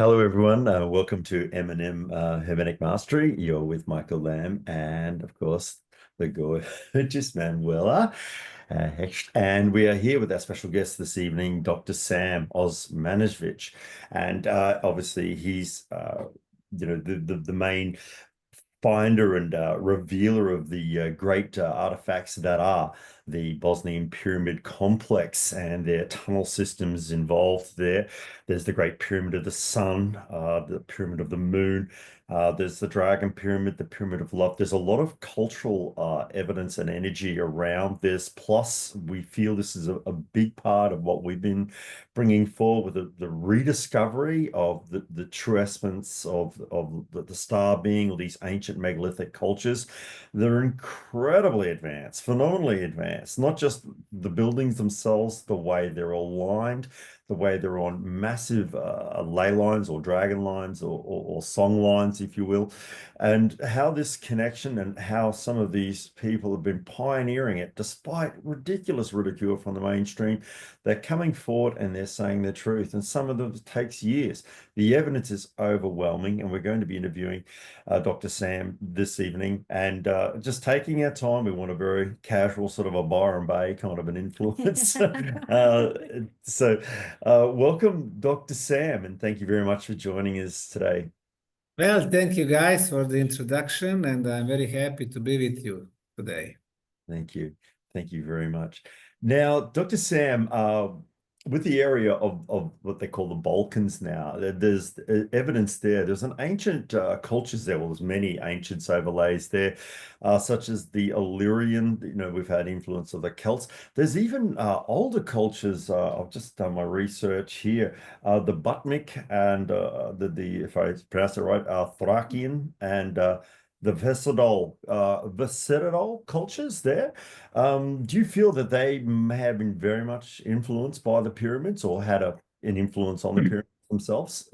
Hello, everyone. Welcome to M&M Hermetic Mastery. You're with Michael Lamb and, of course, the gorgeous Manuela. And we are here with our special guest this evening, Dr. Sam Osmanagich. And obviously, he's the main finder and revealer of the great artifacts that are the Bosnian Pyramid Complex and their tunnel systems involved there. There's the Great Pyramid of the Sun, the Pyramid of the Moon. There's the Dragon Pyramid, the Pyramid of Love. There's a lot of cultural evidence and energy around this. Plus, we feel this is a big part of what we've been bringing forward with the rediscovery of the true essence of the star being, or these ancient megalithic cultures. They're incredibly advanced, phenomenally advanced, not just the buildings themselves, the way they're aligned, the way they're on massive ley lines or dragon lines or song lines, if you will, and how this connection and how some of these people have been pioneering it despite ridiculous ridicule from the mainstream. They're coming forward and they're saying the truth, and some of them takes years. The evidence is overwhelming, and we're going to be interviewing Dr. Sam this evening, and just taking our time. We want a very casual, sort of a Byron Bay kind of an influence. Welcome, Dr. Sam, and thank you very much for joining us today. Well, thank you guys for the introduction, and I'm very happy to be with you today. Thank you. Thank you very much. Now, Dr. Sam, with the area of what they call the Balkans now, there's evidence there. There's an ancient cultures there. Well, there's many ancient overlays there, such as the Illyrian. We've had influence of the Celts. There's even older cultures. I've just done my research here. The Butmic and the if I pronounce it right, Thracian and the Vicidal cultures there. Do you feel that they may have been very much influenced by the pyramids or had an influence on the pyramids themselves?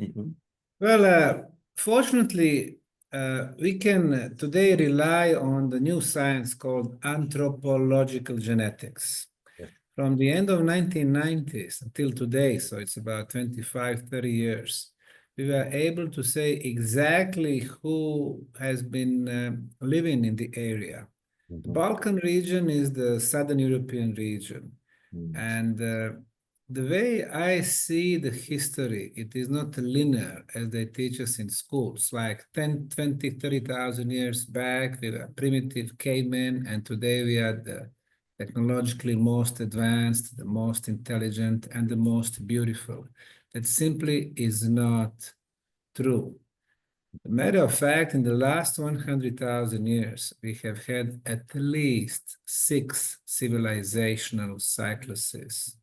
Well, fortunately, we can today rely on the new science called anthropological genetics. Yes. From the end of 1990s until today, so it's about 25, 30 years, we were able to say exactly who has been living in the area. The Balkan region is the Southern European region. And the way I see the history, it is not linear as they teach us in schools, like 10, 20, 30,000 years back, we were primitive cavemen, and today we are the technologically most advanced, the most intelligent, and the most beautiful. That simply is not true. As a matter of fact, in the last 100,000 years, we have had at least 6 civilizational cycluses.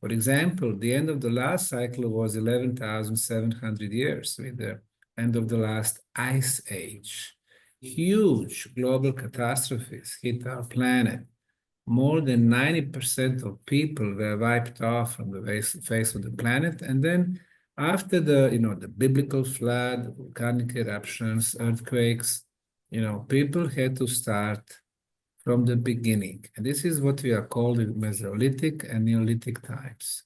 For example, the end of the last cycle was 11,700 years with the end of the last ice age. Huge global catastrophes hit our planet. More than 90% of people were wiped off from the face of the planet. And then after the biblical flood, volcanic eruptions, earthquakes, people had to start from the beginning. And this is what we are called Mesolithic and Neolithic times.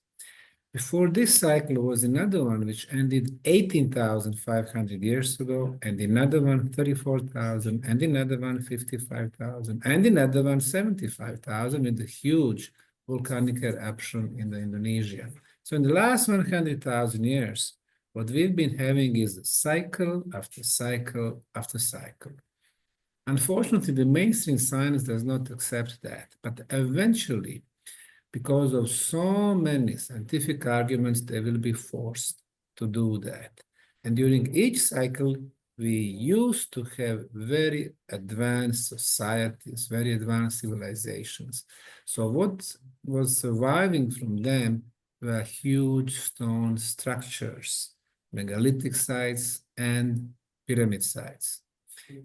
Before this cycle was another one which ended 18,500 years ago, and another one 34,000, and another one 55,000, and another one 75,000 with a huge volcanic eruption in the Indonesia. So in the last 100,000 years, what we've been having is cycle after cycle after cycle. Unfortunately, the mainstream science does not accept that, but eventually, because of so many scientific arguments, they will be forced to do that. And during each cycle, we used to have very advanced societies, very advanced civilizations. So what was surviving from them were huge stone structures, megalithic sites, and pyramid sites.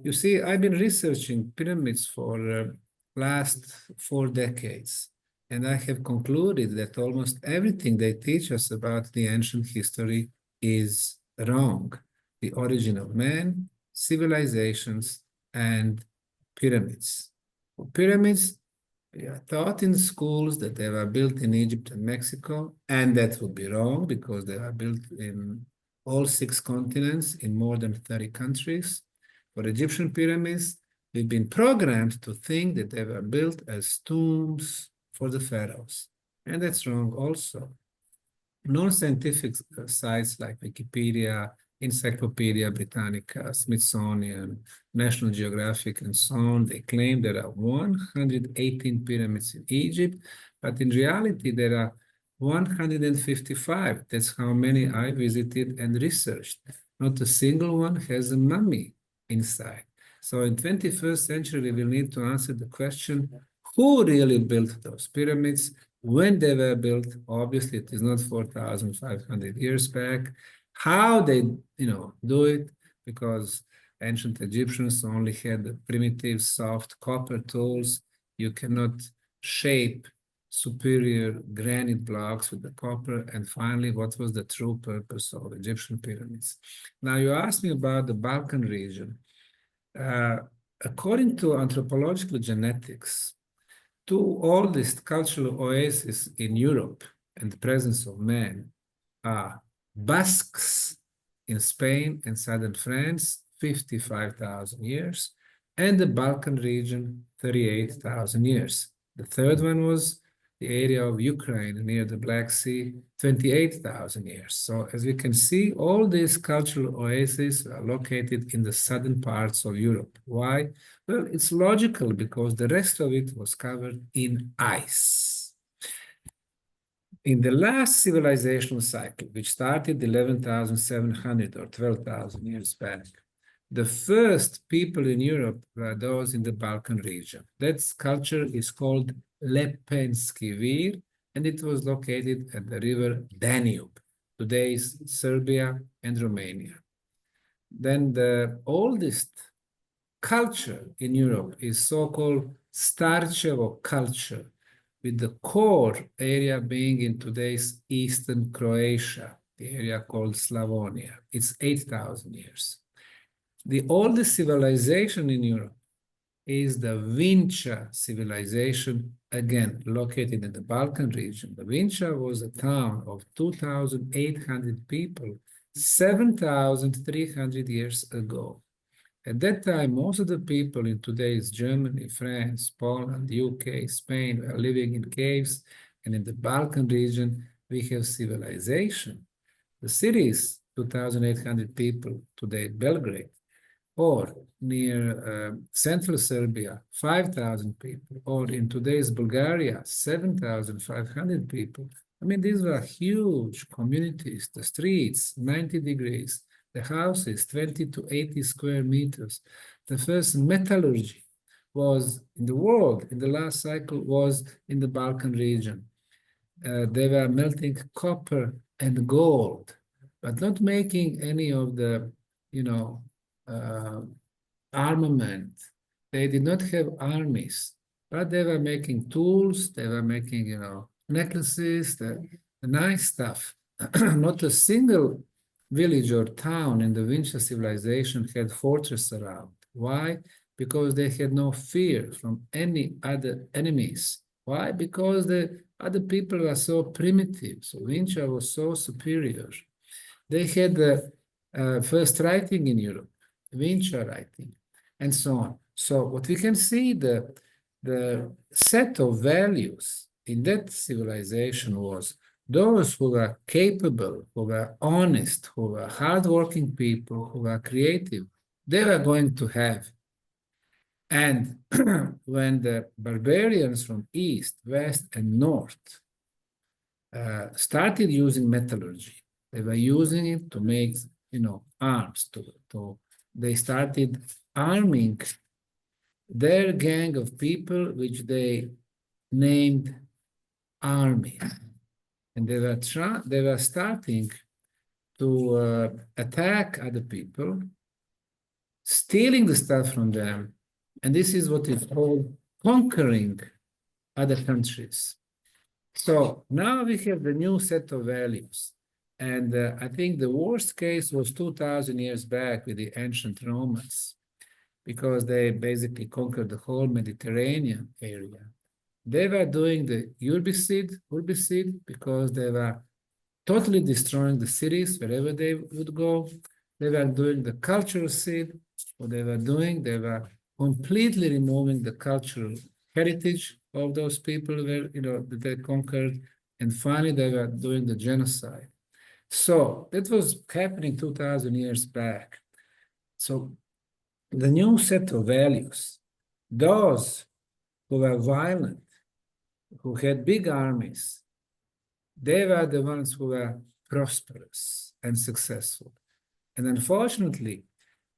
You see, I've been researching pyramids for last 4 decades. And I have concluded that almost everything they teach us about the ancient history is wrong. The origin of man, civilizations, and pyramids. Pyramids, we are taught in schools that they were built in Egypt and Mexico, and that would be wrong because they are built in all 6 continents in more than 30 countries. For Egyptian pyramids, we've been programmed to think that they were built as tombs for the pharaohs. And that's wrong also. Non-scientific sites like Wikipedia, Encyclopedia Britannica, Smithsonian, National Geographic, and so on, they claim there are 118 pyramids in Egypt, but in reality, there are 155. That's how many I visited and researched. Not a single one has a mummy inside. So in 21st century, we will need to answer the question, who really built those pyramids? When they were built? Obviously, it is not 4,500 years back. How they, do it, because ancient Egyptians only had the primitive, soft copper tools. You cannot shape superior granite blocks with the copper. And finally, what was the true purpose of Egyptian pyramids? Now, you asked me about the Balkan region. According to anthropological genetics, 2 oldest cultural oases in Europe and the presence of man are Basques in Spain and southern France, 55,000 years, and the Balkan region, 38,000 years. The third one was the area of Ukraine near the Black Sea, 28,000 years. So as we can see, all these cultural oases are located in the southern parts of Europe. Why? Well, it's logical because the rest of it was covered in ice. In the last civilizational cycle, which started 11,700 or 12,000 years back, the first people in Europe were those in the Balkan region. That culture is called Lepenski Vir, and it was located at the river Danube, today's Serbia and Romania. Then the oldest culture in Europe is so-called Starčevo culture, with the core area being in today's eastern Croatia, the area called Slavonia. It's 8,000 years. The oldest civilization in Europe is the Vinča civilization, again, located in the Balkan region. The Vinča was a town of 2,800 people, 7,300 years ago. At that time, most of the people in today's Germany, France, Poland, UK, Spain were living in caves, and in the Balkan region, we have civilization. The cities, 2,800 people, today Belgrade, or near central Serbia, 5,000 people, or in today's Bulgaria, 7,500 people. I mean, these were huge communities, the streets, 90 degrees, the houses, 20 to 80 square meters. The first metallurgy was in the world, in the last cycle, was in the Balkan region. They were melting copper and gold, but not making any of the, armament. They did not have armies, but they were making tools, they were making, necklaces, the nice stuff. Not a single village or town in the Vinča civilization had fortress around. Why? Because they had no fear from any other enemies. Why? Because the other people were so primitive. So Vinča was so superior. They had the first writing in Europe, Vinča writing, and so on. So what we can see, the set of values in that civilization was those who were capable, who were honest, who were hardworking people, who were creative, they were going to have. And when the barbarians from east, west, and north started using metallurgy, they were using it to make, arms. They started arming their gang of people, which they named army. And they were starting to attack other people, stealing the stuff from them. And this is what is called conquering other countries. So now we have the new set of values. And I think the worst case was 2,000 years back with the ancient Romans, because they basically conquered the whole Mediterranean area. They were doing the herbicide because they were totally destroying the cities wherever they would go. They were doing the cultural scene. What they were doing, they were completely removing the cultural heritage of those people where, that they conquered. And finally, they were doing the genocide. So that was happening 2,000 years back. So the new set of values, those who were violent, who had big armies, they were the ones who were prosperous and successful. And unfortunately,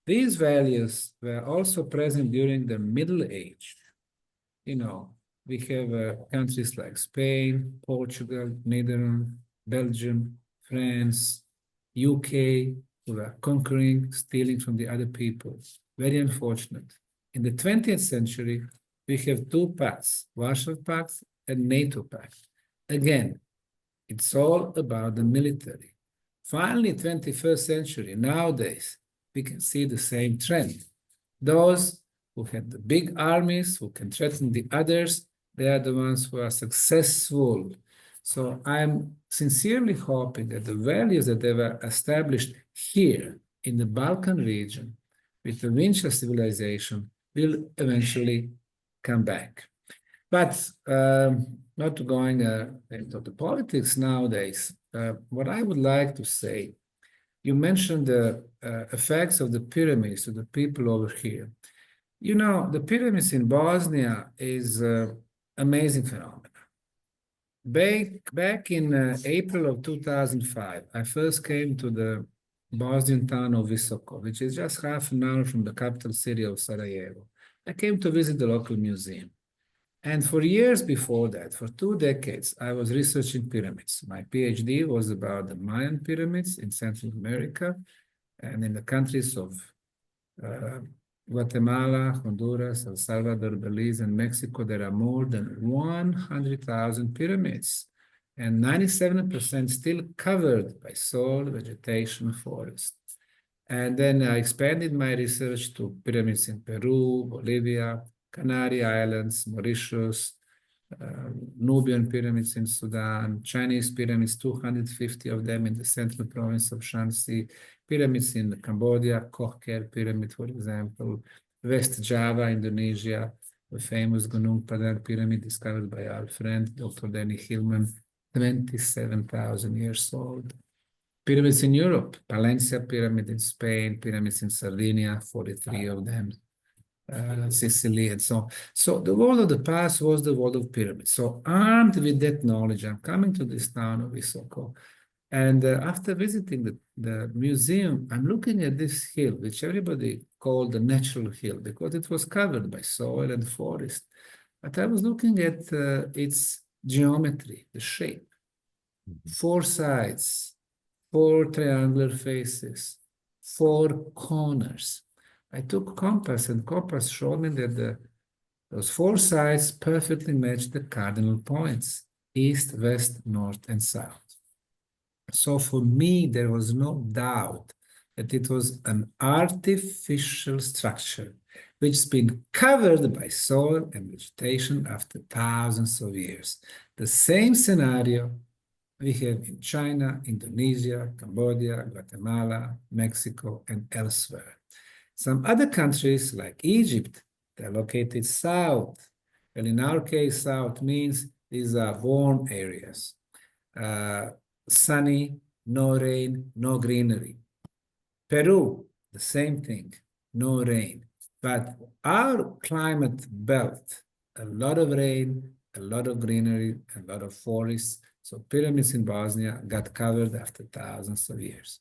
these values were also present during the Middle Age. We have countries like Spain, Portugal, Netherlands, Belgium, France, UK, who were conquering, stealing from the other people. Very unfortunate. In the 20th century, we have two pacts, Warsaw Pact and NATO Pact. Again, it's all about the military. Finally, 21st century, nowadays, we can see the same trend. Those who have the big armies, who can threaten the others, they are the ones who are successful. So I'm sincerely hoping that the values that they were established here in the Balkan region with the Winchester civilization will eventually come back. But not going into the politics nowadays, what I would like to say, you mentioned the effects of the pyramids to the people over here. The pyramids in Bosnia is amazing phenomenon. Back in April of 2005, I first came to the Bosnian town of Visoko, which is just half an hour from the capital city of Sarajevo. I came to visit the local museum. And for years before that, for 2 decades, I was researching pyramids. My PhD was about the Mayan pyramids in Central America and in the countries of Guatemala, Honduras, El Salvador, Belize, and Mexico. There are more than 100,000 pyramids, and 97% still covered by soil, vegetation, forest. And then I expanded my research to pyramids in Peru, Bolivia, Canary Islands, Mauritius, Nubian pyramids in Sudan, Chinese pyramids, 250 of them in the central province of Shanxi, pyramids in Cambodia, Kocher pyramid, for example, West Java, Indonesia, the famous Gunung Padang pyramid discovered by our friend, Dr. Danny Hillman, 27,000 years old. Pyramids in Europe, Palencia pyramid in Spain, pyramids in Sardinia, 43 of them, Sicily, and so on. So the world of the past was the world of pyramids. So armed with that knowledge, I'm coming to this town of Visoko. And after visiting the museum, I'm looking at this hill, which everybody called the natural hill because it was covered by soil and forest. But I was looking at its geometry, the shape, 4 sides, 4 triangular faces, 4 corners. I took compass, and compass showed me that those 4 sides perfectly matched the cardinal points, east, west, north, and south. So for me, there was no doubt that it was an artificial structure which's been covered by soil and vegetation after thousands of years. The same scenario we have in China, Indonesia, Cambodia, Guatemala, Mexico, and elsewhere. Some other countries like Egypt, they're located south. Well, in our case, south means these are warm areas. Sunny, no rain, no greenery. Peru, the same thing, no rain. But our climate belt, a lot of rain, a lot of greenery, a lot of forests. So pyramids in Bosnia got covered after thousands of years.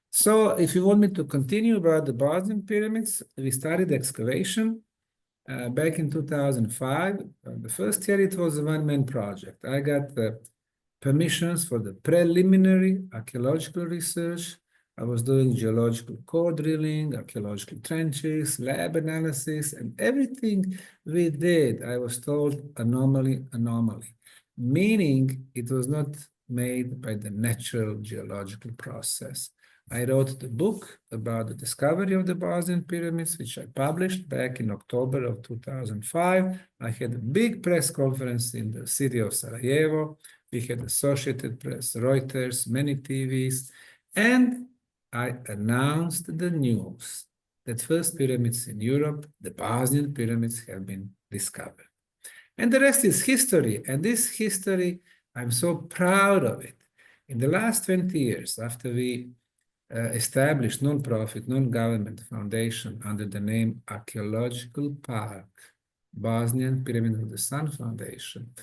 So if you want me to continue about the Bosnian pyramids, we started excavation back in 2005. The first year it was a one-man project. I got the permissions for the preliminary archaeological research. I was doing geological core drilling, archaeological trenches, lab analysis, and everything we did, I was told anomaly, meaning it was not made by the natural geological process. I wrote the book about the discovery of the Bosnian pyramids, which I published back in October of 2005. I had a big press conference in the city of Sarajevo We had Associated Press, Reuters, many TVs, and I announced the news that first pyramids in Europe, the Bosnian pyramids, have been discovered. And the rest is history. And this history, I'm so proud of it. In the last 20 years, after we established non-profit, non-government foundation under the name Archaeological Park, Bosnian Pyramid of the Sun Foundation,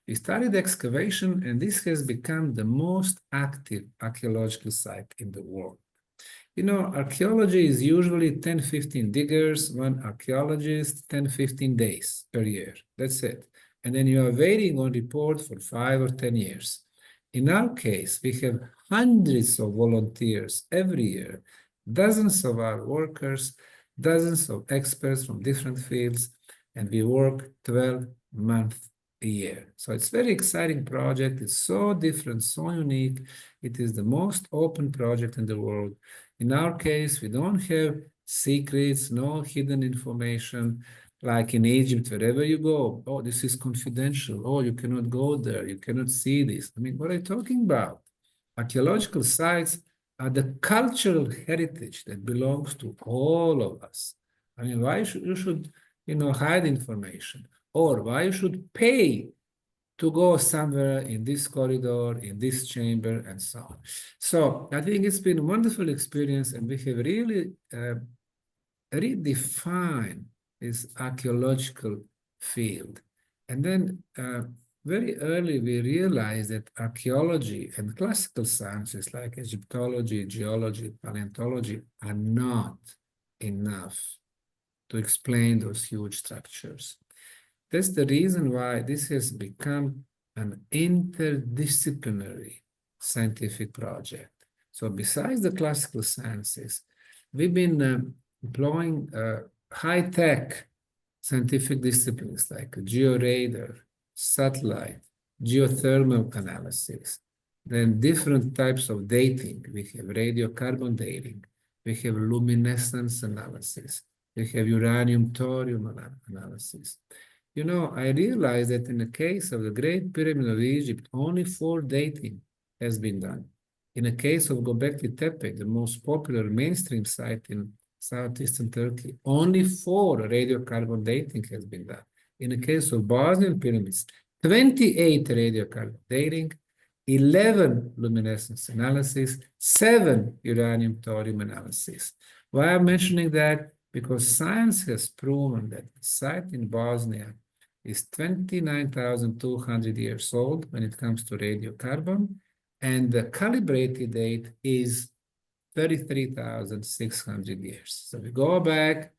we started excavation, and this has become the most active archaeological site in the world. You know, archaeology is usually 10, 15 diggers, one archaeologist, 10, 15 days per year. That's it. And then you are waiting on report for 5 or 10 years. In our case, we have hundreds of volunteers every year, dozens of our workers, dozens of experts from different fields, and we work 12 months a year. So it's a very exciting project. It's so different, so unique. It is the most open project in the world. In our case, we don't have secrets, no hidden information, like in Egypt, wherever you go. Oh, this is confidential. Oh, you cannot go there. You cannot see this. I mean, what are you talking about? Archaeological sites are the cultural heritage that belongs to all of us. I mean, why you should, hide information? Or why you should pay to go somewhere in this corridor, in this chamber, and so on. So I think it's been a wonderful experience, and we have really redefined this archaeological field. And then very early, we realized that archaeology and classical sciences like Egyptology, geology, paleontology are not enough to explain those huge structures. That's the reason why this has become an interdisciplinary scientific project. So besides the classical sciences, we've been employing high-tech scientific disciplines like georadar, satellite, geothermal analysis, then different types of dating. We have radiocarbon dating, we have luminescence analysis, we have uranium-thorium analysis. You know, I realized that in the case of the Great Pyramid of Egypt, only 4 dating has been done. In the case of Göbekli Tepe, the most popular mainstream site in southeastern Turkey, only 4 radiocarbon dating has been done. In the case of Bosnian pyramids, 28 radiocarbon dating, 11 luminescence analysis, 7 uranium-thorium analysis. Why I'm mentioning that? Because science has proven that the site in Bosnia is 29,200 years old when it comes to radiocarbon, and the calibrated date is 33,600 years. So we go back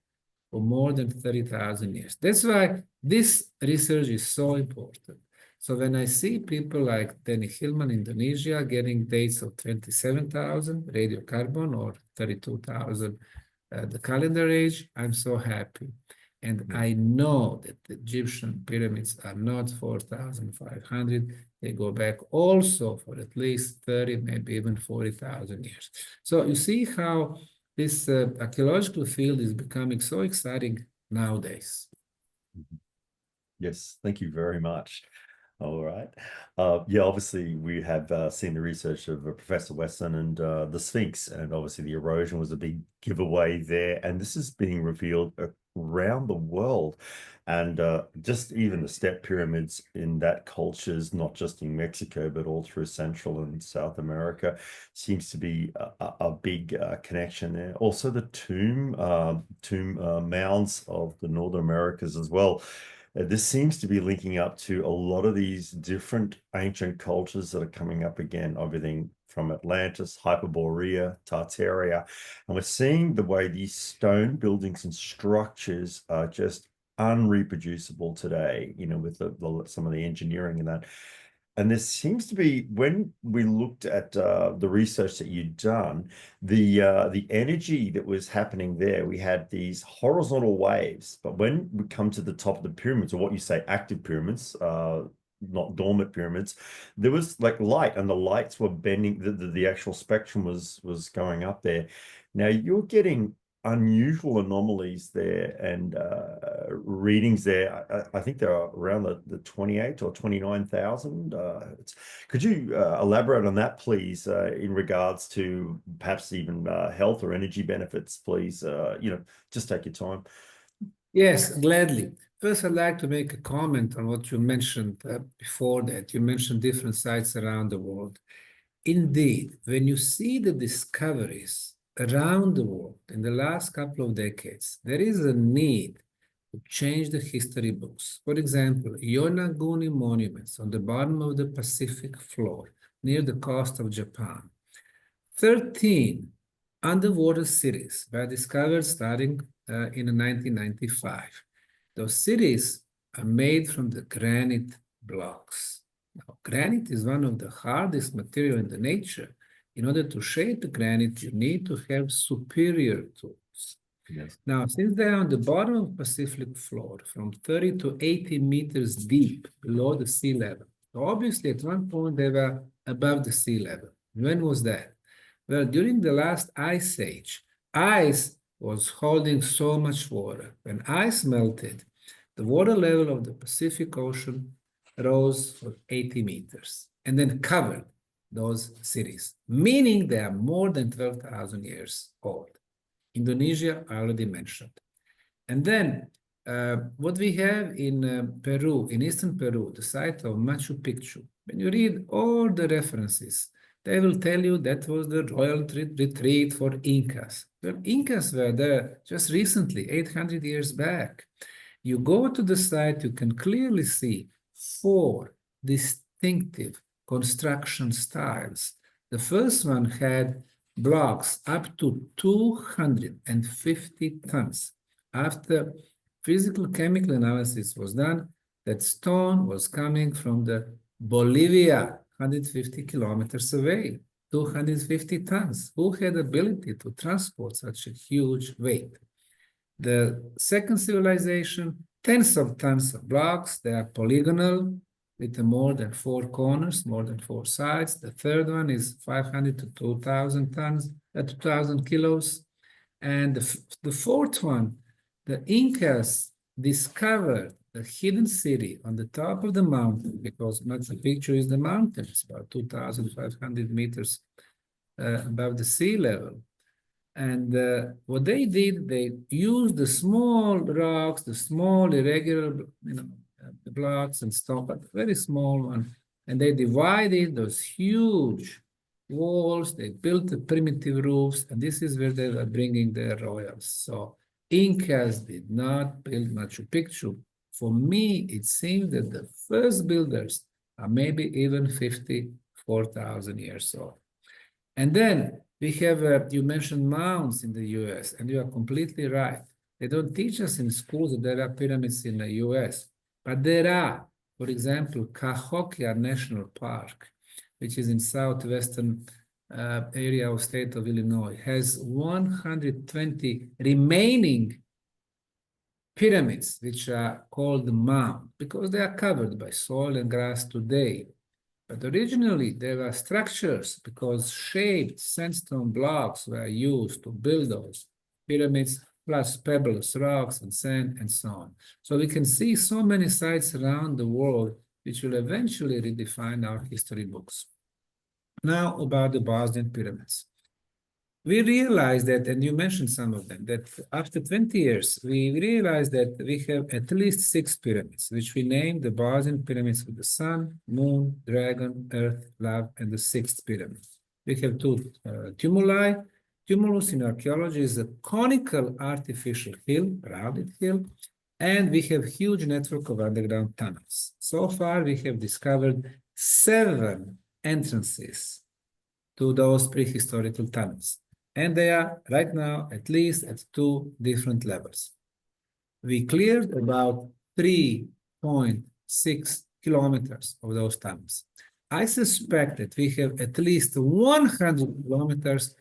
for more than 30,000 years. That's why this research is so important. So when I see people like Denny Hillman, Indonesia, getting dates of 27,000 radiocarbon or 32,000 the calendar age, I'm so happy. And I know that the Egyptian pyramids are not 4,500. They go back also for at least 30, maybe even 40,000 years. So you see how this archaeological field is becoming so exciting nowadays. Yes, thank you very much. All right. Yeah, obviously we have seen the research of Professor Weston and the Sphinx, and obviously the erosion was a big giveaway there. And this is being revealed around the world. And just even the step pyramids in that cultures, not just in Mexico, but all through Central and South America, seems to be a big connection there. Also the tomb mounds of the Northern Americas as well. This seems to be linking up to a lot of these different ancient cultures that are coming up again, everything from Atlantis, Hyperborea, Tartaria. And we're seeing the way these stone buildings and structures are just unreproducible today, with some of the engineering and that. And there seems to be, when we looked at the research that you'd done, the energy that was happening there, we had these horizontal waves. But when we come to the top of the pyramids, or what you say, active pyramids, not dormant pyramids, there was like light, and the lights were bending. The actual spectrum was going up there. Now you're getting unusual anomalies there, and readings there. I think they're around the 28 or 29,000. Could you elaborate on that, please, in regards to perhaps even health or energy benefits, please? Just take your time. Yes, gladly. First, I'd like to make a comment on what you mentioned before that. You mentioned different sites around the world. Indeed, when you see the discoveries around the world in the last couple of decades, there is a need to change the history books. For example, Yonaguni monuments on the bottom of the Pacific floor near the coast of Japan. 13 underwater cities were discovered starting in 1995. Those cities are made from the granite blocks. Now, granite is one of the hardest material in the nature. In order to shape the granite, you need to have superior tools. Yes. Now, since they are on the bottom of the Pacific floor, from 30 to 80 meters deep below the sea level, obviously at one point they were above the sea level. When was that? Well, during the last ice age, ice was holding so much water. When ice melted, the water level of the Pacific Ocean rose for 80 meters and then covered those cities, meaning they are more than 12,000 years old. Indonesia, I already mentioned. And then what we have in Peru, in eastern Peru, the site of Machu Picchu, when you read all the references, they will tell you that was the royal retreat for Incas. Well, Incas were there just recently, 800 years back. You go to the site, you can clearly see 4 distinctive construction styles. The first one had blocks up to 250 tons. After physical chemical analysis was done, that stone was coming from the Bolivia, 150 kilometers away, 250 tons. Who had ability to transport such a huge weight? The second civilization, tens of tons of blocks. They are polygonal with more than 4 corners, more than 4 sides. The third one is 500 to 2,000 tons, 2,000 kilos. And the fourth one, the Incas discovered the hidden city on the top of the mountain, because Machu Picchu is the mountain. It's about 2,500 meters above the sea level. And what they did, they used the small rocks, the small irregular, the blocks and stuff, but very small one. And they divided those huge walls. They built the primitive roofs, and this is where they were bringing their royals. So Incas did not build Machu Picchu. For me, it seems that the first builders are maybe even 54,000 years old. And then we have, you mentioned mounds in the US, and you are completely right. They don't teach us in schools that there are pyramids in the US, but there are. For example, Cahokia National Park, which is in southwestern area of state of Illinois, has 120 remaining pyramids, which are called mound, because they are covered by soil and grass today. But originally, there were structures because shaped sandstone blocks were used to build those pyramids, plus pebbles, rocks, and sand, and so on. So we can see so many sites around the world which will eventually redefine our history books. Now about the Bosnian pyramids. We realized that, and you mentioned some of them, that after 20 years, we realized that we have at least 6 pyramids, which we named the Bosnian pyramids with the sun, moon, dragon, earth, love, and the 6th pyramid. We have 2 tumuli. Tumulus in archaeology is a conical artificial hill, rounded hill, and we have huge network of underground tunnels. So far, we have discovered 7 entrances to those prehistorical tunnels. And they are right now at least at 2 different levels. We cleared about 3.6 kilometers of those tunnels. I suspect that we have at least 100 kilometers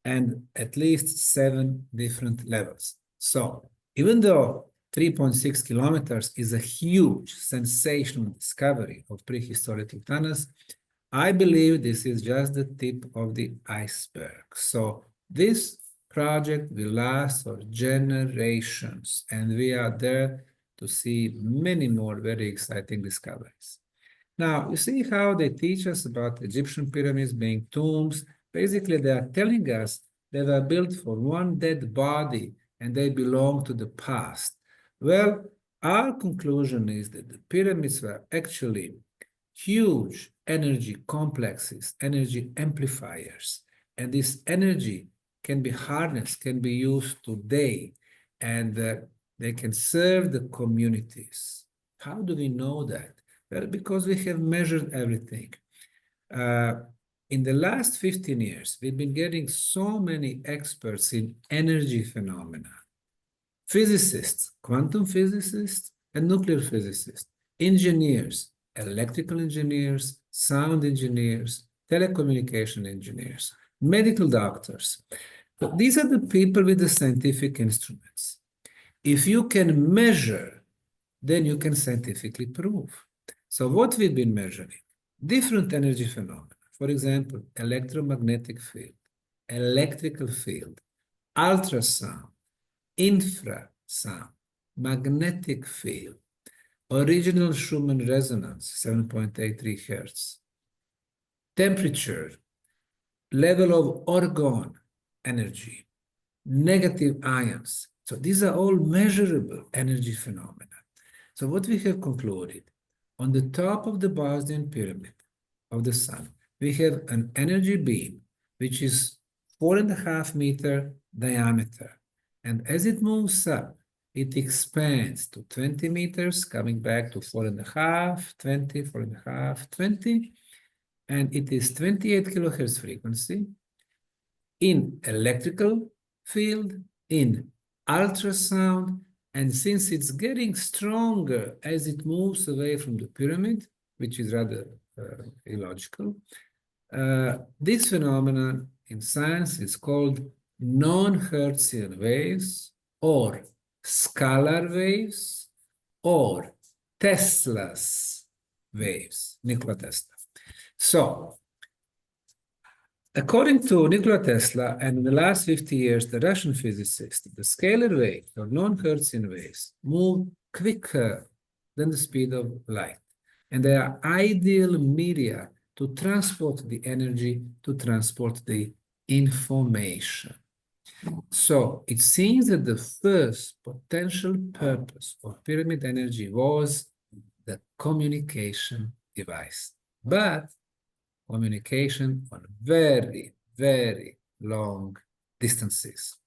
and at least 7 different levels. So even though 3.6 kilometers is a huge, sensational discovery of prehistorical tunnels, I believe this is just the tip of the iceberg. So this project will last for generations, and we are there to see many more very exciting discoveries. Now, you see how they teach us about Egyptian pyramids being tombs. Basically, they are telling us they were built for one dead body and they belong to the past. Well, our conclusion is that the pyramids were actually huge energy complexes, energy amplifiers, and this energy can be harnessed, can be used today, and they can serve the communities. How do we know that? Well, because we have measured everything. In the last 15 years, we've been getting so many experts in energy phenomena. Physicists, quantum physicists, and nuclear physicists, engineers, electrical engineers, sound engineers, telecommunication engineers, medical doctors. So these are the people with the scientific instruments. If you can measure, then you can scientifically prove. So what we've been measuring, different energy phenomena, for example, electromagnetic field, electrical field, ultrasound, infrasound, magnetic field, original Schumann resonance, 7.83 Hertz, temperature, level of orgone energy, negative ions. So these are all measurable energy phenomena. So what we have concluded, on the top of the Bosnian pyramid of the sun, we have an energy beam which is 4.5-meter diameter. And as it moves up, it expands to 20 meters, coming back to 4.5, 20, 4.5, 20. And it is 28 kilohertz frequency in electrical field, in ultrasound, and since it's getting stronger as it moves away from the pyramid, which is rather illogical, this phenomenon in science is called non-Hertzian waves, or scalar waves, or Tesla's waves, Nikola Tesla. So, according to Nikola Tesla, and in the last 50 years, the Russian physicist, the scalar waves, or non-Hertzian waves, move quicker than the speed of light. And they are ideal media to transport the energy, to transport the information. So it seems that the first potential purpose of pyramid energy was the communication device, but communication on very, very long distances.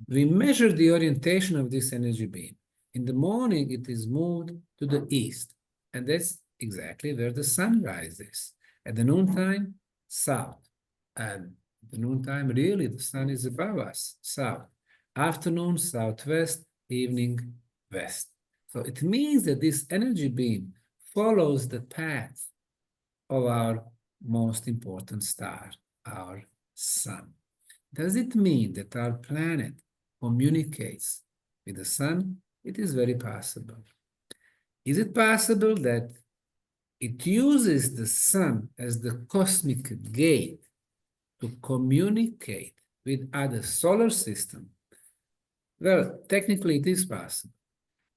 We measure the orientation of this energy beam. In the morning, it is moved to the east, and that's exactly where the sun rises. At the noontime, south. And at the noontime, really, the sun is above us, south. Afternoon, southwest, evening, west. So it means that this energy beam follows the path of our most important star, our sun. Does it mean that our planet communicates with the sun? It is very possible. Is it possible that it uses the sun as the cosmic gate to communicate with other solar systems? Well, technically it is possible.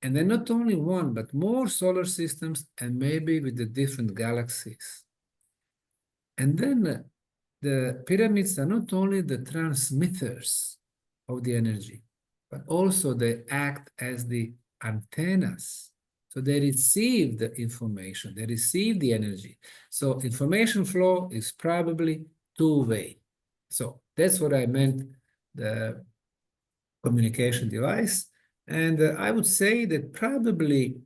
And then not only one, but more solar systems, and maybe with the different galaxies. And then the pyramids are not only the transmitters of the energy, but also they act as the antennas. So they receive the information, they receive the energy. So information flow is probably two-way. So that's what I meant, the communication device. And I would say that probably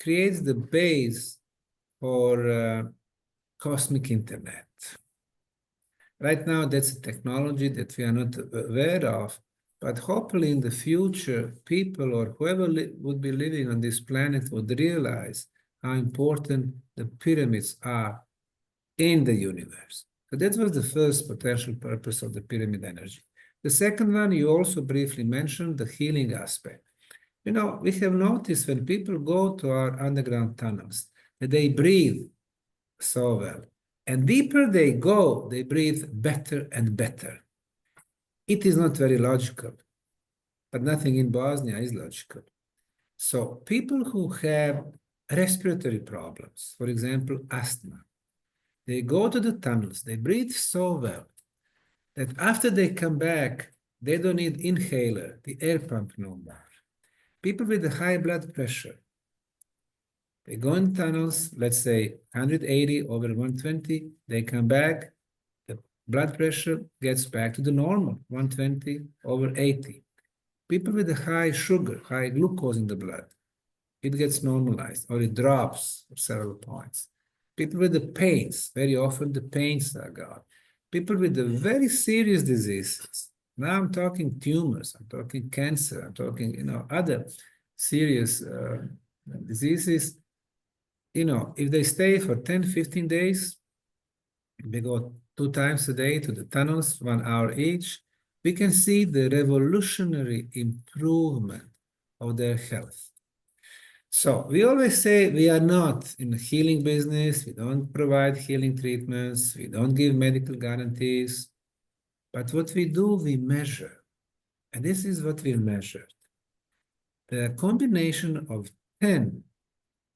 creates the base for cosmic internet. Right now, that's a technology that we are not aware of, but hopefully in the future, people or whoever would be living on this planet would realize how important the pyramids are in the universe. So that was the first potential purpose of the pyramid energy. The second one, you also briefly mentioned, the healing aspect. You know, we have noticed when people go to our underground tunnels, that they breathe so well. And deeper they go, they breathe better and better. It is not very logical, but nothing in Bosnia is logical. So people who have respiratory problems, for example, asthma, they go to the tunnels, they breathe so well that after they come back, they don't need inhaler, the air pump no more. People with a high blood pressure, they go in tunnels, let's say 180 over 120, they come back, the blood pressure gets back to the normal, 120 over 80. People with a high sugar, high glucose in the blood, it gets normalized or it drops for several points. People with the pains, very often the pains are gone. People with the very serious diseases, now I'm talking tumors, I'm talking cancer, I'm talking, other serious diseases, if they stay for 10, 15 days, they go 2 times a day to the tunnels, 1 hour each, we can see the revolutionary improvement of their health. So we always say we are not in the healing business, we don't provide healing treatments, we don't give medical guarantees, but what we do, we measure. And this is what we measured. The combination of 10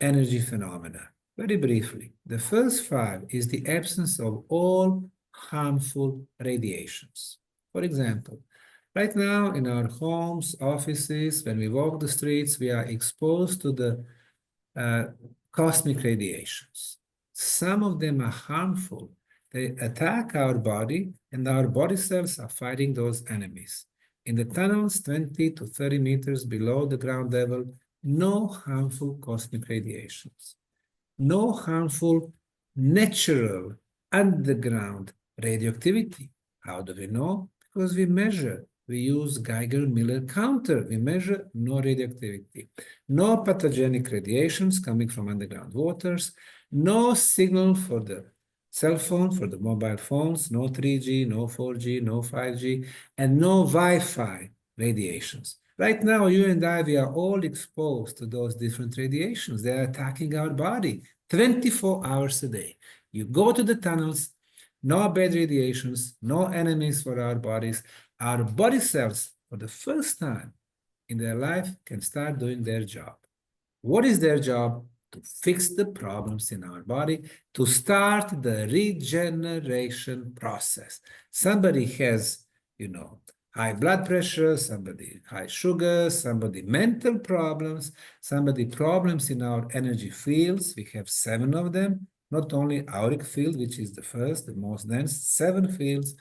energy phenomena. Very briefly, the first 5 is the absence of all harmful radiations. For example, right now in our homes, offices, when we walk the streets, we are exposed to the cosmic radiations. Some of them are harmful. They attack our body, and our body cells are fighting those enemies. In the tunnels, 20 to 30 meters below the ground level, no harmful cosmic radiations, no harmful natural underground radioactivity. How do we know? Because we measure. We use Geiger-Miller counter. We measure no radioactivity, no pathogenic radiations coming from underground waters, no signal for the cell phone, for the mobile phones, no 3G, no 4G, no 5G, and no Wi-Fi radiations. Right now, you and I, we are all exposed to those different radiations. They are attacking our body 24 hours a day. You go to the tunnels, no bad radiations, no enemies for our bodies. Our body cells, for the first time in their life, can start doing their job. What is their job? To fix the problems in our body, to start the regeneration process. Somebody has, high blood pressure, somebody high sugar, somebody mental problems, somebody problems in our energy fields. We have 7 of them, not only auric field, which is the first, the most dense, 7 fields.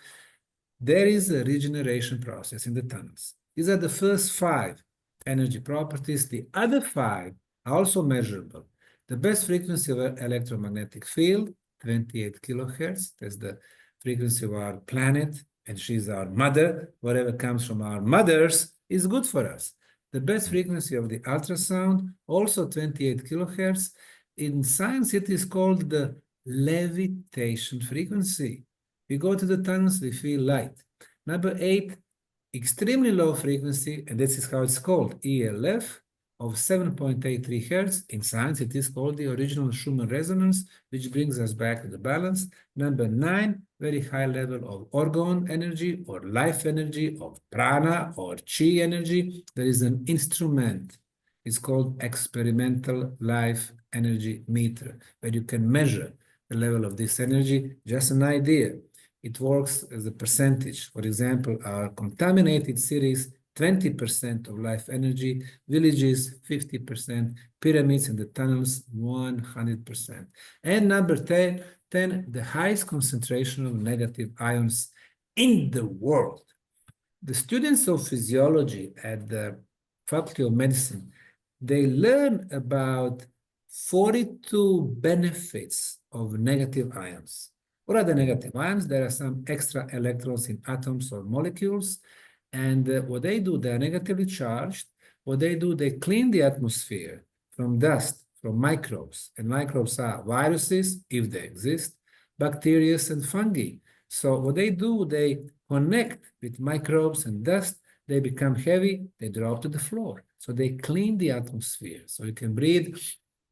There is a regeneration process in the tunnels. These are the first 5 energy properties. The other 5 are also measurable. The best frequency of electromagnetic field, 28 kilohertz. That's the frequency of our planet, and she's our mother. Whatever comes from our mothers is good for us. The best frequency of the ultrasound, also 28 kilohertz. In science, it is called the levitation frequency. We go to the tunnels, we feel light. Number 8, extremely low frequency, and this is how it's called, ELF, of 7.83 hertz. In science, it is called the original Schumann resonance, which brings us back to the balance. Number 9, very high level of orgone energy or life energy, of prana or chi energy. There is an instrument. It's called experimental life energy meter, where you can measure the level of this energy. Just an idea. It works as a percentage. For example, our contaminated cities, 20% of life energy, villages, 50%, pyramids and the tunnels, 100%. And number 10, the highest concentration of negative ions in the world. The students of physiology at the Faculty of Medicine, they learn about 42 benefits of negative ions. What are the negative ions? There are some extra electrons in atoms or molecules. And what they do, they are negatively charged. What they do, they clean the atmosphere from dust, from microbes. And microbes are viruses, if they exist, bacteria and fungi. So what they do, they connect with microbes and dust. They become heavy, they drop to the floor. So they clean the atmosphere. So you can breathe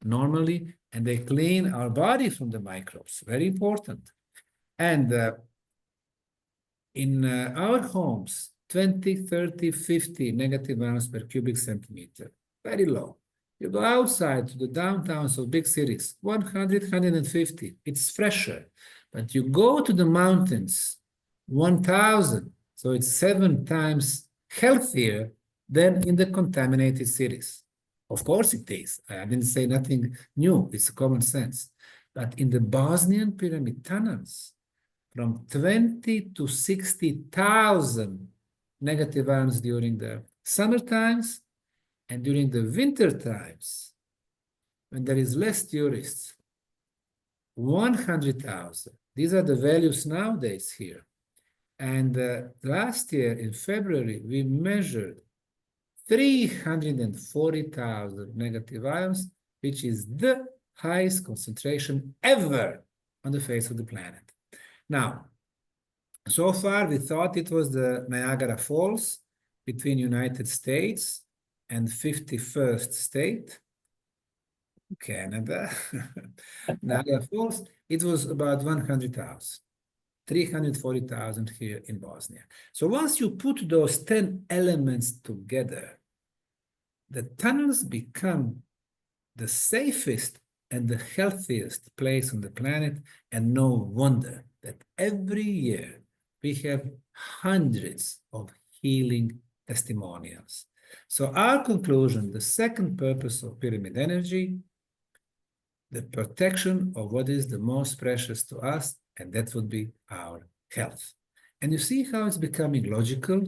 normally, and they clean our body from the microbes. Very important. And in our homes, 20, 30, 50 negative ions per cubic centimeter. very low. You go outside to the downtowns of big cities, 100, 150, it's fresher. But you go to the mountains, 1,000, so it's 7 times healthier than in the contaminated cities. Of course it is. I didn't say nothing new, it's common sense. But in the Bosnian pyramid tunnels, from 20 to 60,000 negative ions during the summer times, and during the winter times, when there is less tourists, 100,000. These are the values nowadays here. And last year in February, we measured 340,000 negative ions, which is the highest concentration ever on the face of the planet. Now, so far we thought it was the Niagara Falls between United States and 51st state, Canada. Niagara Falls, it was about 100,000. 340,000 here in Bosnia. So once you put those 10 elements together, the tunnels become the safest and the healthiest place on the planet, and no wonder that every year we have hundreds of healing testimonials. So our conclusion, the second purpose of pyramid energy, the protection of what is the most precious to us, and that would be our health. And you see how it's becoming logical?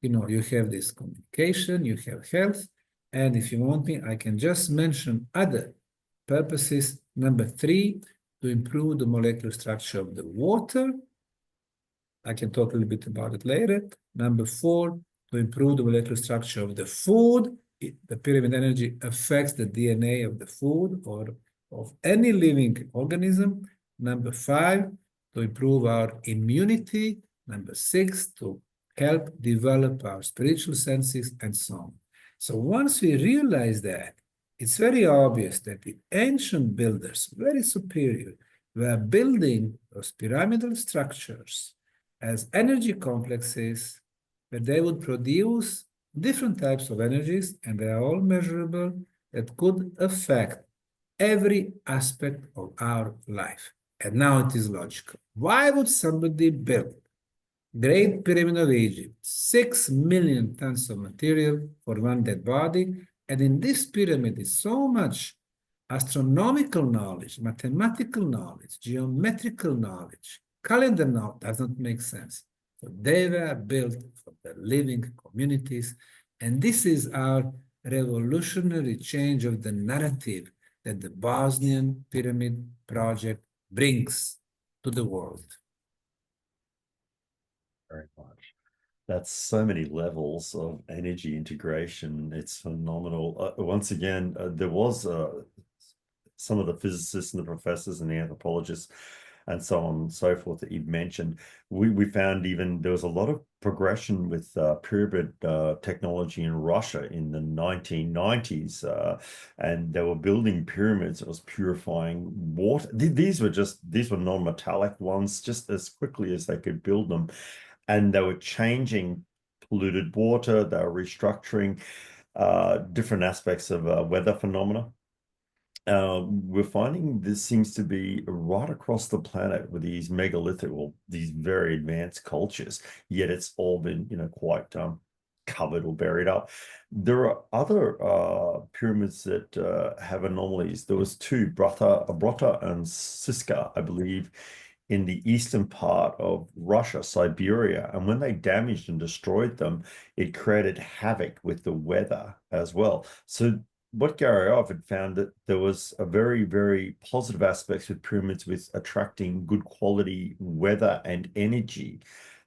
You know, you have this communication, you have health, and if you want me, I can just mention other purposes. Number 3, to improve the molecular structure of the water. I can talk a little bit about it later. Number 4, to improve the molecular structure of the food. The pyramid energy affects the DNA of the food or of any living organism. Number 5, to improve our immunity. Number 6, to help develop our spiritual senses, and so on. So once we realize that, it's very obvious that the ancient builders, very superior, were building those pyramidal structures as energy complexes where they would produce different types of energies, and they are all measurable, that could affect every aspect of our life. And now it is logical. Why would somebody build Great Pyramid of Egypt, 6 million tons of material for one dead body? And in this pyramid is so much astronomical knowledge, mathematical knowledge, geometrical knowledge, calendar knowledge. Does not make sense. So they were built for the living communities. And this is our revolutionary change of the narrative that the Bosnian Pyramid Project brings to the world. Very much. That's so many levels of energy integration. It's phenomenal. Once again, there was some of the physicists and the professors and the anthropologists and so on and so forth that you've mentioned. We found even there was a lot of progression with pyramid technology in Russia in the 1990s, and they were building pyramids. It was purifying water. These were non-metallic ones, just as quickly as they could build them. And they were changing polluted water, they were restructuring different aspects of weather phenomena. We're finding this seems to be right across the planet with these megalithic, well, these very advanced cultures, yet it's all been, quite covered or buried up. There are other pyramids that have anomalies. There was 2, Brota and Siska, I believe, in the eastern part of Russia, Siberia. And when they damaged and destroyed them, it created havoc with the weather as well. So what Garayov had found that there was a very, very positive aspects with pyramids with attracting good quality weather and energy.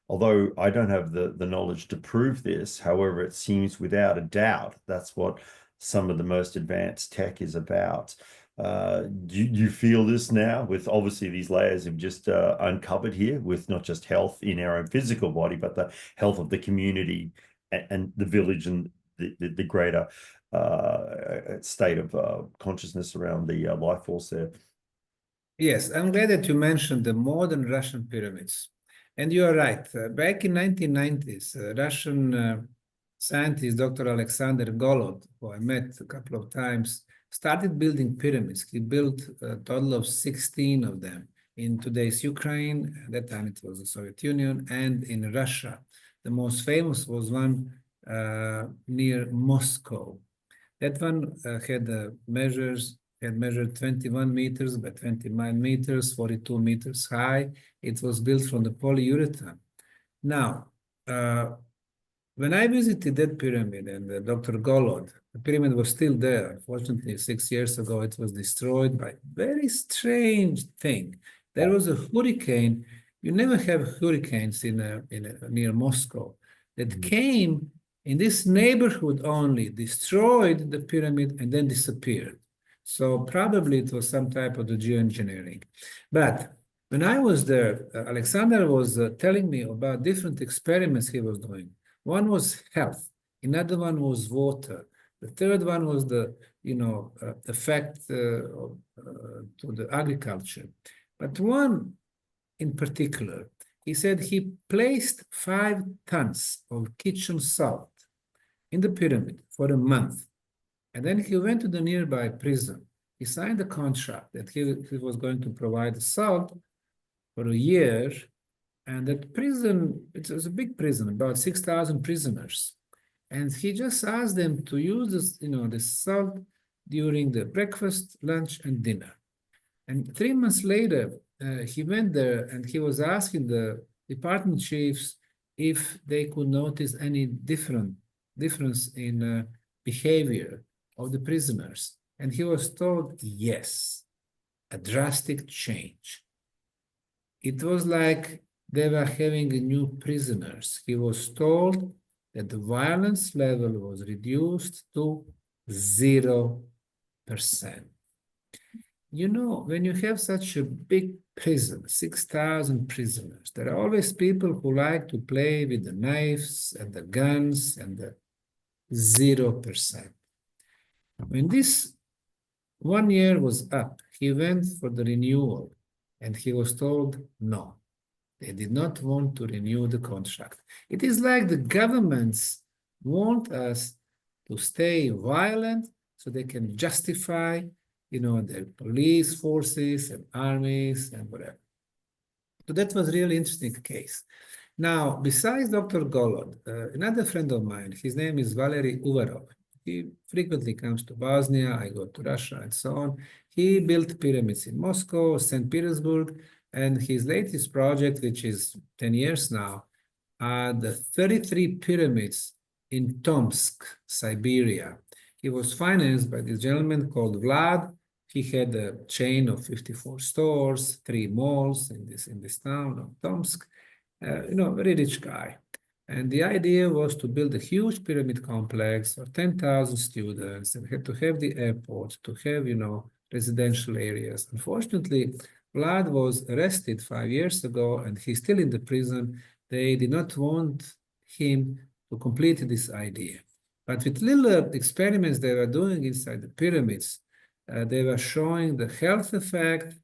Although I don't have the knowledge to prove this, however, it seems without a doubt that's what some of the most advanced tech is about. Do you feel this now with obviously these layers you've just uncovered here, with not just health in our own physical body, but the health of the community and the village and the greater state of consciousness around the life force there? Yes, I'm glad that you mentioned the modern Russian pyramids. And you are right. Back in 1990s, Russian scientist, Dr. Alexander Golod, who I met a couple of times, started building pyramids. He built a total of 16 of them in today's Ukraine. At that time, it was the Soviet Union, and in Russia. The most famous was one near Moscow. That one had measured 21 meters by 29 meters, 42 meters high. It was built from the polyurethane. Now, when I visited that pyramid and Dr. Golod, the pyramid was still there. Unfortunately, 6 years ago, it was destroyed by a very strange thing. There was a hurricane. You never have hurricanes near Moscow that came in this neighborhood only, destroyed the pyramid, and then disappeared. So probably it was some type of the geoengineering. But when I was there, Alexander was telling me about different experiments he was doing. One was health, another one was water. The third one was the effect to the agriculture. But one in particular, he said he placed 5 tons of kitchen salt in the pyramid for a month. And then he went to the nearby prison. He signed a contract that he was going to provide the salt for a year. And that prison, it was a big prison, about 6,000 prisoners. And he just asked them to use this, the salt during the breakfast, lunch, and dinner. And 3 months later, he went there and he was asking the department chiefs if they could notice any difference in behavior of the prisoners. And he was told, yes, a drastic change. It was like they were having new prisoners. He was told that the violence level was reduced to 0%. When you have such a big prison, 6,000 prisoners, there are always people who like to play with the knives and the guns and the 0%. When this 1 year was up, he went for the renewal and he was told no. They did not want to renew the contract. It is like the governments want us to stay violent so they can justify, their police forces and armies and whatever. So that was a really interesting case. Now, besides Dr. Golod, another friend of mine, his name is Valery Uvarov. He frequently comes to Bosnia, I go to Russia and so on. He built pyramids in Moscow, St. Petersburg, and his latest project, which is 10 years now, are the 33 pyramids in Tomsk, Siberia. He was financed by this gentleman called Vlad. He had a chain of 54 stores, 3 malls in this town of Tomsk. Very rich guy. And the idea was to build a huge pyramid complex for 10,000 students and had to have the airport, to have, residential areas. Unfortunately, Vlad was arrested 5 years ago and he's still in the prison. They did not want him to complete this idea. But with little experiments they were doing inside the pyramids, they were showing the health effect.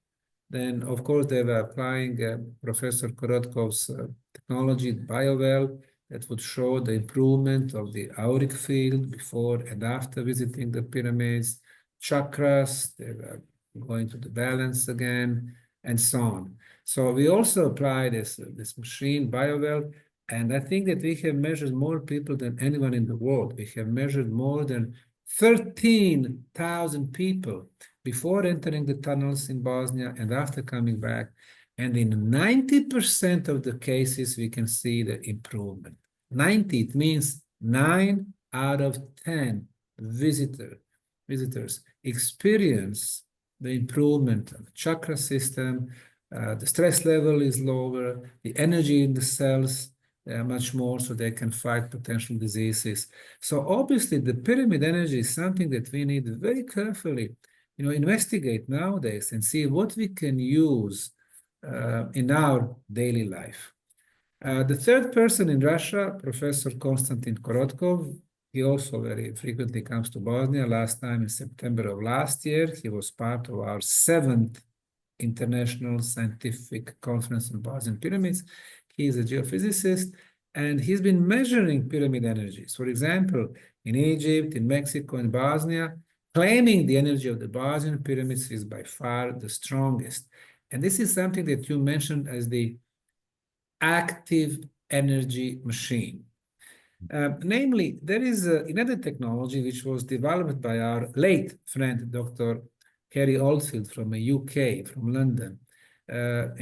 Then, of course, they were applying Professor Korotkov's technology, BioWell, that would show the improvement of the auric field before and after visiting the pyramids, chakras, they were going to the balance again, and so on. So we also apply this machine, BioWell, and I think that we have measured more people than anyone in the world. We have measured more than 13,000 people before entering the tunnels in Bosnia and after coming back. And in 90% of the cases, we can see the improvement. 90, it means 9 out of 10 visitors experience the improvement of the chakra system. The stress level is lower, the energy in the cells much more, so they can fight potential diseases. So obviously the pyramid energy is something that we need very carefully, investigate nowadays and see what we can use in our daily life. The third person in Russia, Professor Konstantin Korotkov, he also very frequently comes to Bosnia. Last time in September of last year, he was part of our 7th International Scientific Conference on Bosnian Pyramids. He is a geophysicist, And he's been measuring pyramid energies. For example, in Egypt, in Mexico, in Bosnia, claiming the energy of the Bosnian pyramids is by far the strongest. And this is something that you mentioned as the active energy machine. Namely, there is another technology which was developed by our late friend, Dr. Harry Oldfield from the UK, from London.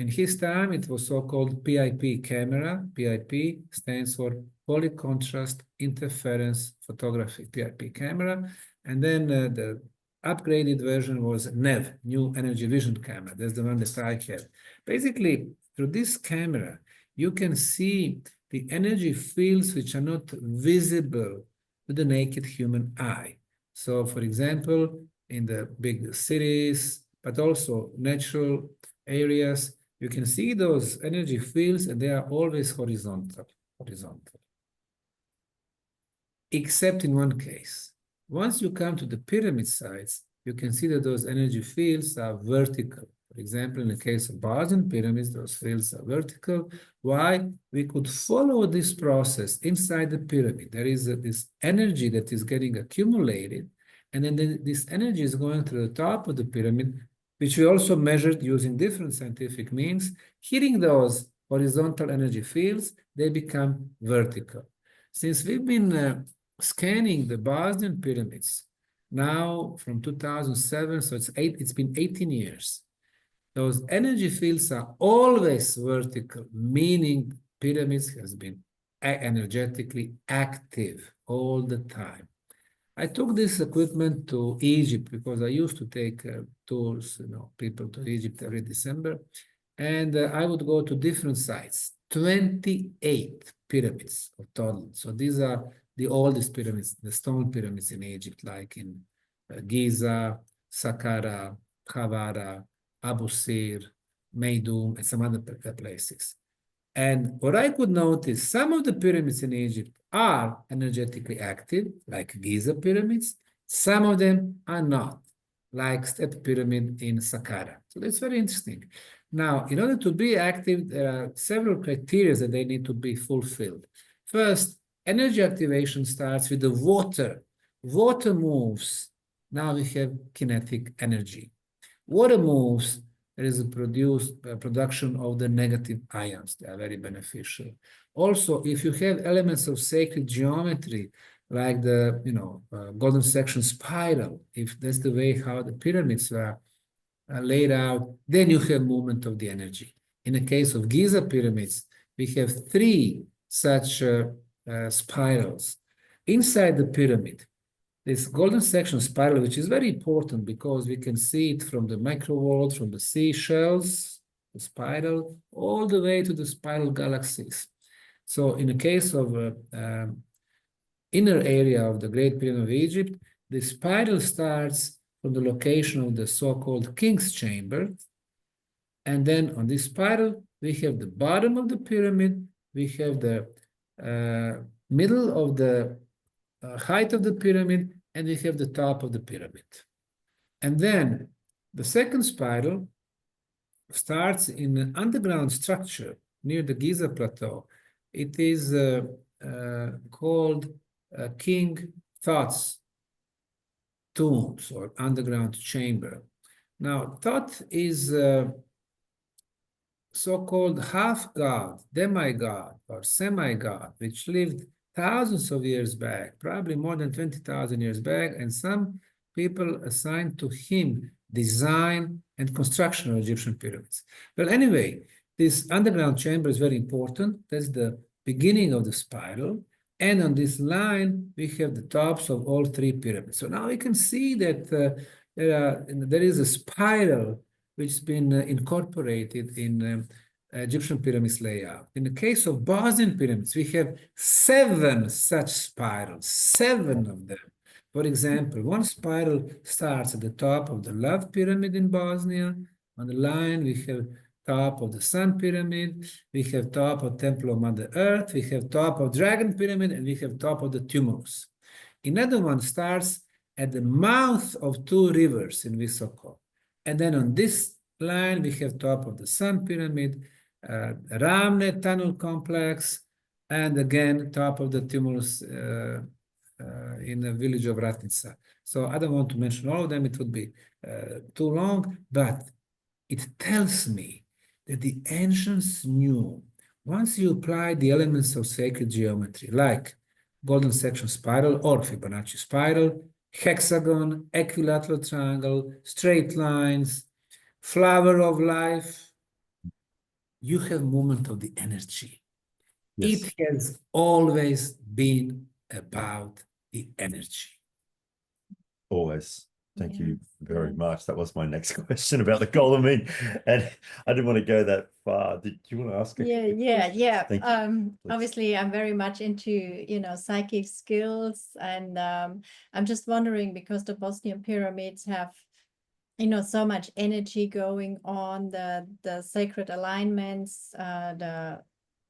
In his time, it was so-called PIP camera. PIP stands for polycontrast interference photography, PIP camera. And then the upgraded version was NEV, New Energy Vision Camera. That's the one that I have. Basically, through this camera, you can see the energy fields which are not visible to the naked human eye. So, for example, in the big cities, but also natural areas, you can see those energy fields and they are always horizontal. Except in one case. Once you come to the pyramid sites, you can see that those energy fields are vertical. For example, in the case of Bosnian pyramids, those fields are vertical. Why? We could follow this process inside the pyramid. There is this energy that is getting accumulated, and then this energy is going to the top of the pyramid, which we also measured using different scientific means. Hitting those horizontal energy fields, they become vertical. Since we've been scanning the Bosnian pyramids now from 2007, so it's been 18 years. Those energy fields are always vertical, meaning pyramids has been energetically active all the time. I took this equipment to Egypt because I used to take tours, people to Egypt every December, and I would go to different sites, 28 pyramids of total. So these are the oldest pyramids, the stone pyramids in Egypt, like in Giza, Saqqara, Khawara, Abu Sir, Meidum, and some other places. And what I could notice, some of the pyramids in Egypt are energetically active, like Giza pyramids. Some of them are not, like Step Pyramid in Saqqara. So that's very interesting. Now, in order to be active, there are several criteria that they need to be fulfilled. First, energy activation starts with the water. Water moves. Now we have kinetic energy. Water moves, there is a production of the negative ions. They are very beneficial. Also, if you have elements of sacred geometry, like the golden section spiral, if that's the way how the pyramids are laid out, then you have movement of the energy. In the case of Giza pyramids, we have 3 such spirals. Inside the pyramid, this golden section spiral, which is very important because we can see it from the microworld, from the seashells, the spiral, all the way to the spiral galaxies. So in the case of inner area of the Great Pyramid of Egypt, the spiral starts from the location of the so-called King's Chamber. And then on this spiral, we have the bottom of the pyramid, we have the middle of the height of the pyramid, and we have the top of the pyramid. And then the second spiral starts in an underground structure near the Giza Plateau. It is called King Thoth's tombs or underground chamber. Now, Thoth is so-called half-god, demigod, or semi-god, which lived thousands of years back, probably more than 20,000 years back, and some people assigned to him design and construction of Egyptian pyramids. Well, anyway, this underground chamber is very important. That's the beginning of the spiral. And on this line, we have the tops of all 3 pyramids. So now we can see that there is a spiral which has been incorporated in Egyptian pyramids layout. In the case of Bosnian pyramids, we have 7 such spirals, 7 of them. For example, one spiral starts at the top of the Love Pyramid in Bosnia. On the line, we have top of the Sun Pyramid, we have top of Temple of Mother Earth, we have top of Dragon Pyramid, and we have top of the Tumulus. Another one starts at the mouth of 2 rivers in Visoko. And then on this line, we have top of the Sun Pyramid, Ramne Tunnel Complex, and again, top of the tumulus in the village of Ratnica. So I don't want to mention all of them, it would be too long, but it tells me that the ancients knew once you apply the elements of sacred geometry, like golden section spiral or Fibonacci spiral, hexagon, equilateral triangle, straight lines, flower of life, you have movement of the energy. Yes. It has always been about the energy. Always. Thank you very Yeah. much. That was my next question about the column, and I didn't want to go that far. Did you want to ask? Yeah. Thank you. Obviously, I'm very much into, psychic skills, and I'm just wondering, because the Bosnian pyramids have, so much energy going on, the sacred alignments, the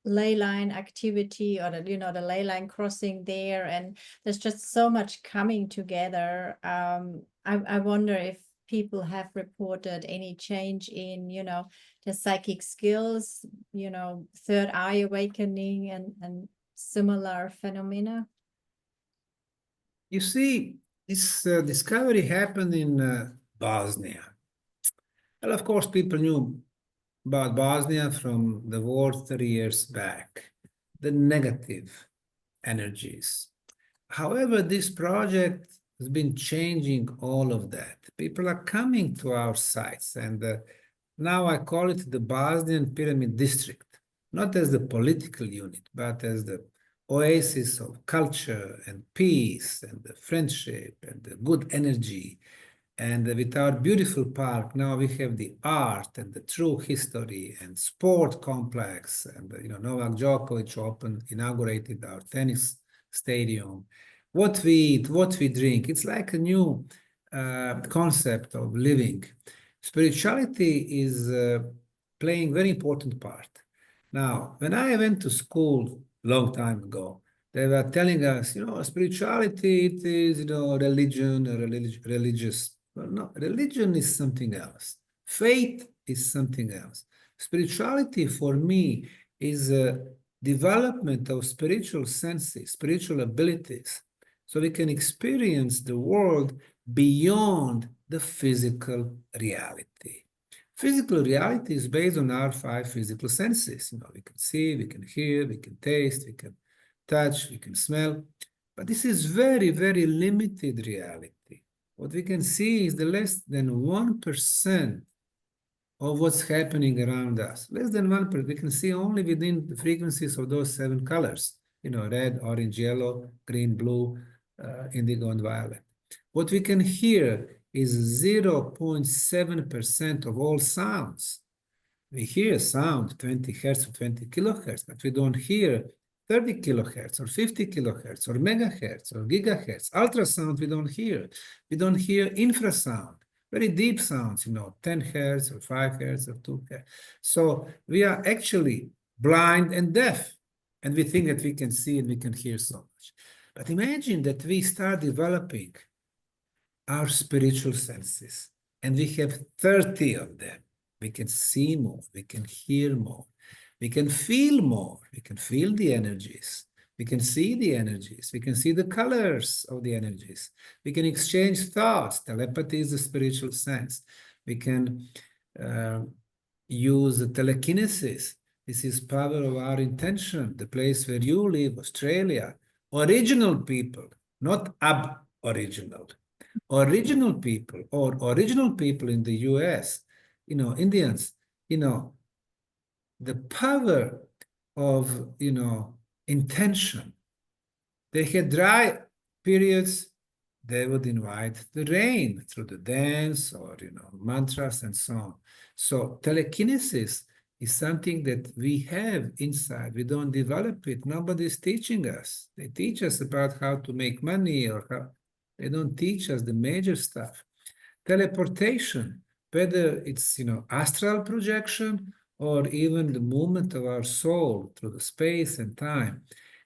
ley line activity, or the ley line crossing there, and there's just so much coming together. I wonder if people have reported any change in, the psychic skills, third eye awakening and similar phenomena. You see, this discovery happened in Bosnia. Well, of course, people knew about Bosnia from the war 30 years back, the negative energies. However, this project has been changing all of that. People are coming to our sites, and now I call it the Bosnian Pyramid District, not as the political unit, but as the oasis of culture and peace and the friendship and the good energy. And with our beautiful park, now we have the art and the true history and sport complex. And, Novak Djokovic inaugurated our tennis stadium. What we eat, what we drink, it's like a new concept of living. Spirituality is playing very important part. Now, when I went to school a long time ago, they were telling us, spirituality, it is, religion, religious. Well, no, religion is something else. Faith is something else. Spirituality for me is a development of spiritual senses, spiritual abilities, so we can experience the world beyond the physical reality. Physical reality is based on our 5 physical senses. We can see, we can hear, we can taste, we can touch, we can smell. But this is very, very limited reality. What we can see is the less than 1% of what's happening around us. Less than 1%. We can see only within the frequencies of those 7 colors. Red, orange, yellow, green, blue, indigo, and violet. What we can hear is 0.7% of all sounds. We hear sound 20 hertz or 20 kilohertz, but we don't hear 30 kilohertz or 50 kilohertz or megahertz or gigahertz. Ultrasound we don't hear. We don't hear infrasound, very deep sounds, 10 hertz or 5 hertz or 2 hertz. So we are actually blind and deaf, and we think that we can see and we can hear so much. But imagine that we start developing our spiritual senses, and we have 30 of them. We can see more, we can hear more, we can feel more, we can feel the energies, we can see the energies, we can see the colors of the energies, we can exchange thoughts. Telepathy is the spiritual sense. We can use the telekinesis. This is power of our intention, the place where you live, Australia. Original people, not aboriginal. Original people, or original people in the US, Indians, the power of, intention. They had dry periods, they would invite the rain through the dance or, mantras and so on. So telekinesis is something that we have inside. We don't develop it. Nobody's teaching us. They teach us about how to make money, or how they don't teach us the major stuff. Teleportation, whether it's, astral projection or even the movement of our soul through the space and time.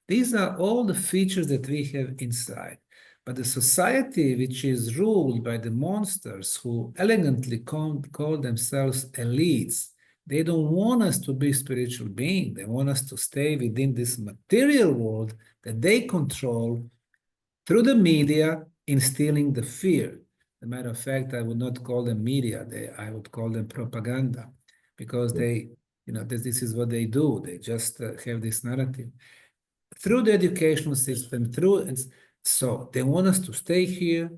These are all the features that we have inside. But the society which is ruled by the monsters who elegantly call themselves elites, They don't want us to be spiritual beings. They want us to stay within this material world that they control through the media, instilling the fear. As a matter of fact, I would not call them media. I would call them propaganda, because they, this is what they do. They just have this narrative through the educational system, so they want us to stay here.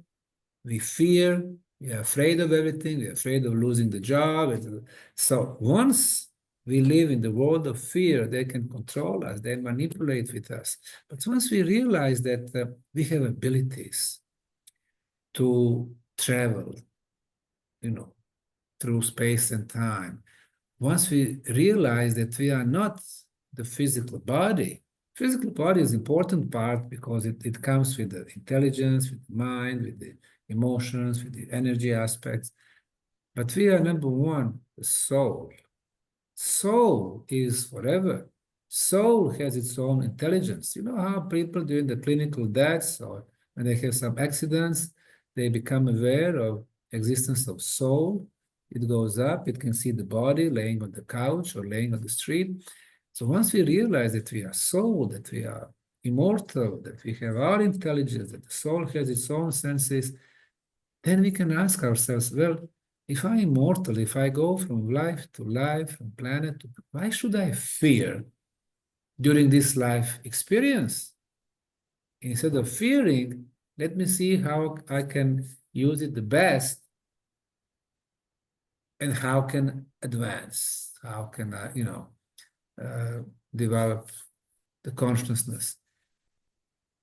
We fear, we are afraid of everything, we're afraid of losing the job. So once we live in the world of fear, they can control us, they manipulate with us. But once we realize that we have abilities to travel, through space and time, once we realize that we are not the physical body is important part, because it comes with the intelligence, with the mind, with the emotions, with the energy aspects. But we are number one, the soul. Soul is forever. Soul has its own intelligence. You know how people during the clinical deaths, or when they have some accidents, they become aware of existence of soul. It goes up, it can see the body laying on the couch or laying on the street. So once we realize that we are soul, that we are immortal, that we have our intelligence, that the soul has its own senses, then we can ask ourselves, well, if I'm immortal, if I go from life to life, from planet to, why should I fear during this life experience? Instead of fearing, let me see how I can use it the best, and how can advance, how can I, develop the consciousness.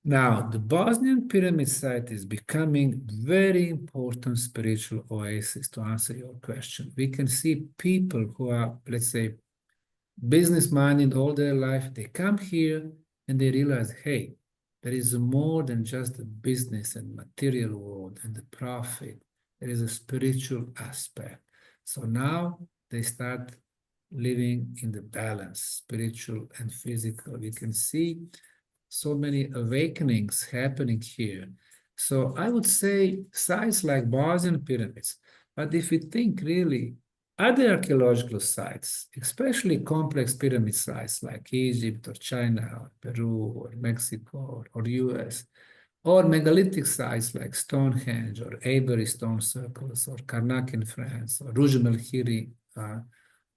Now, the Bosnian pyramid site is becoming very important spiritual oasis, to answer your question. We can see people who are, let's say, business-minded all their life. They come here and they realize, hey, there is more than just the business and material world and the profit. There is a spiritual aspect. So now they start living in the balance, spiritual and physical. We can see so many awakenings happening here. So I would say sites like Bosnian pyramids, but if we think really other archaeological sites, especially complex pyramid sites like Egypt or China or Peru or Mexico or US, or megalithic sites like Stonehenge or Avery stone circles or Karnak in France or Rouge Melchiri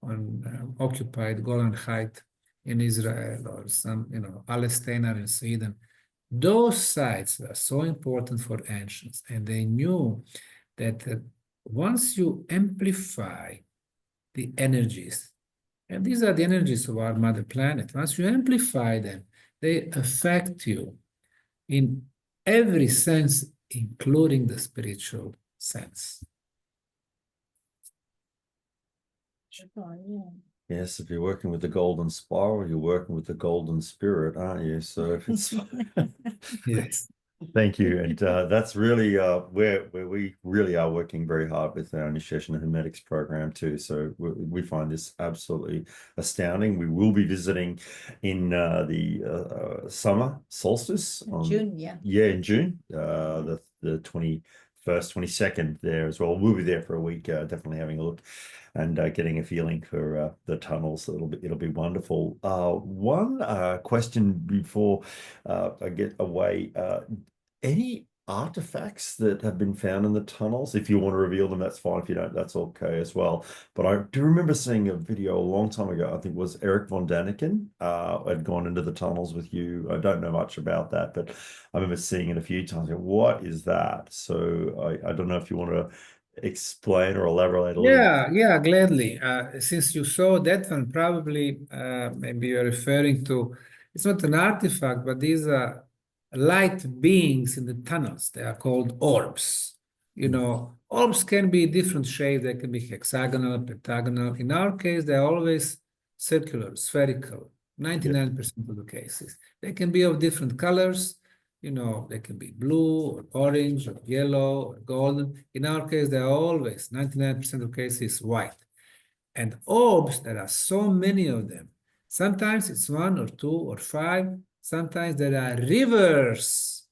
on occupied Golan Heights in Israel, or some, Alestenar in Sweden. Those sites are so important for ancients, and they knew that once you amplify the energies, and these are the energies of our mother planet, once you amplify them, they affect you in every sense, including the spiritual sense. Yes, if you're working with the golden spiral, you're working with the golden spirit, aren't you? So if it's Yes. Thank you. And that's really where we really are working very hard with our initiation hermetics program too. So we find this absolutely astounding. We will be visiting in the summer solstice on June, yeah. Yeah, in June, the 21st, 22nd there as well. We'll be there for a week, definitely having a look and getting a feeling for the tunnels. It'll be wonderful. One question before I get away. Any artifacts that have been found in the tunnels? If you want to reveal them, that's fine. If you don't, that's okay as well. But I do remember seeing a video a long time ago. I think it was Eric von Daniken had gone into the tunnels with you. I don't know much about that, but I remember seeing it a few times. What is that? So I don't know if you want to explain or elaborate a little. Yeah, gladly. Since you saw that one, probably maybe you're referring to, it's not an artifact, but these are light beings in the tunnels. They are called orbs. Orbs can be different shapes. They can be hexagonal, pentagonal. In our case, they're always circular, spherical, 99% of the cases. They can be of different colors. They can be blue or orange or yellow or golden. In our case, they're always, 99% of cases, white. And orbs, there are so many of them. Sometimes it's 1 or 2 or 5. Sometimes there are rivers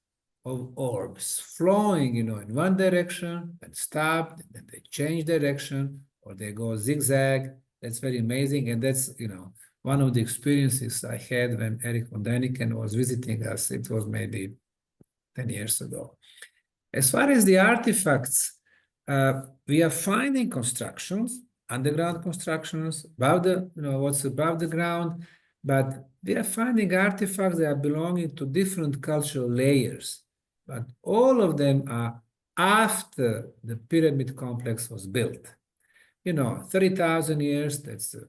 of orbs flowing, in one direction, then stop, then they change direction, or they go zigzag. That's very amazing. And that's, you know, one of the experiences I had when Eric von Däniken was visiting us. It was maybe 10 years ago. As far as the artifacts, we are finding constructions, underground constructions, above the, you know, what's above the ground, but we are finding artifacts that are belonging to different cultural layers. But all of them are after the pyramid complex was built. You know, 30,000 years, that's a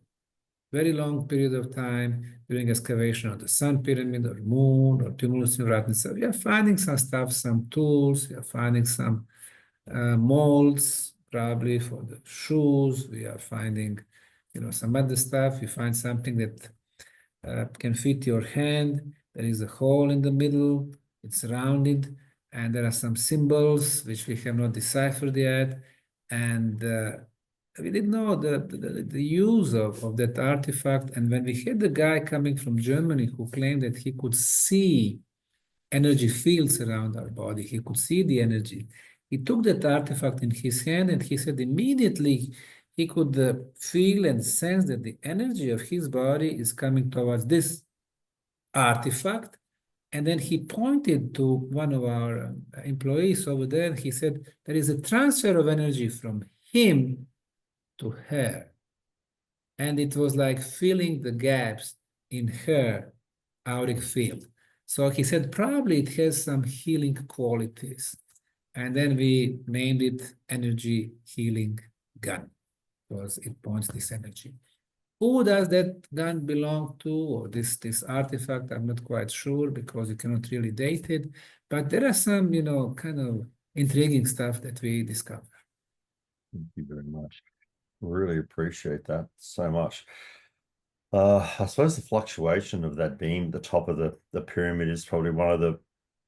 very long period of time during excavation of the Sun Pyramid or Moon or Tumulus Niwratni. So we are finding some stuff, some tools, we are finding some molds, probably for the shoes. We are finding, you know, some other stuff. You find something that can fit your hand. There is a hole in the middle. It's rounded, and there are some symbols which we have not deciphered yet. And we didn't know the use of that artifact. And when we had the guy coming from Germany who claimed that he could see energy fields around our body, he could see the energy. He took that artifact in his hand and he said immediately he could feel and sense that the energy of his body is coming towards this artifact. And then he pointed to one of our employees over there and he said, there is a transfer of energy from him to her. And it was like filling the gaps in her auric field. So he said, probably it has some healing qualities. And then we named it Energy Healing Gun, because it points this energy. Who does that gun belong to, or this artifact? I'm not quite sure because you cannot really date it. But there are some, you know, kind of intriguing stuff that we discover. Thank you very much. Really appreciate that so much. I suppose the fluctuation of that being the top of the pyramid is probably one of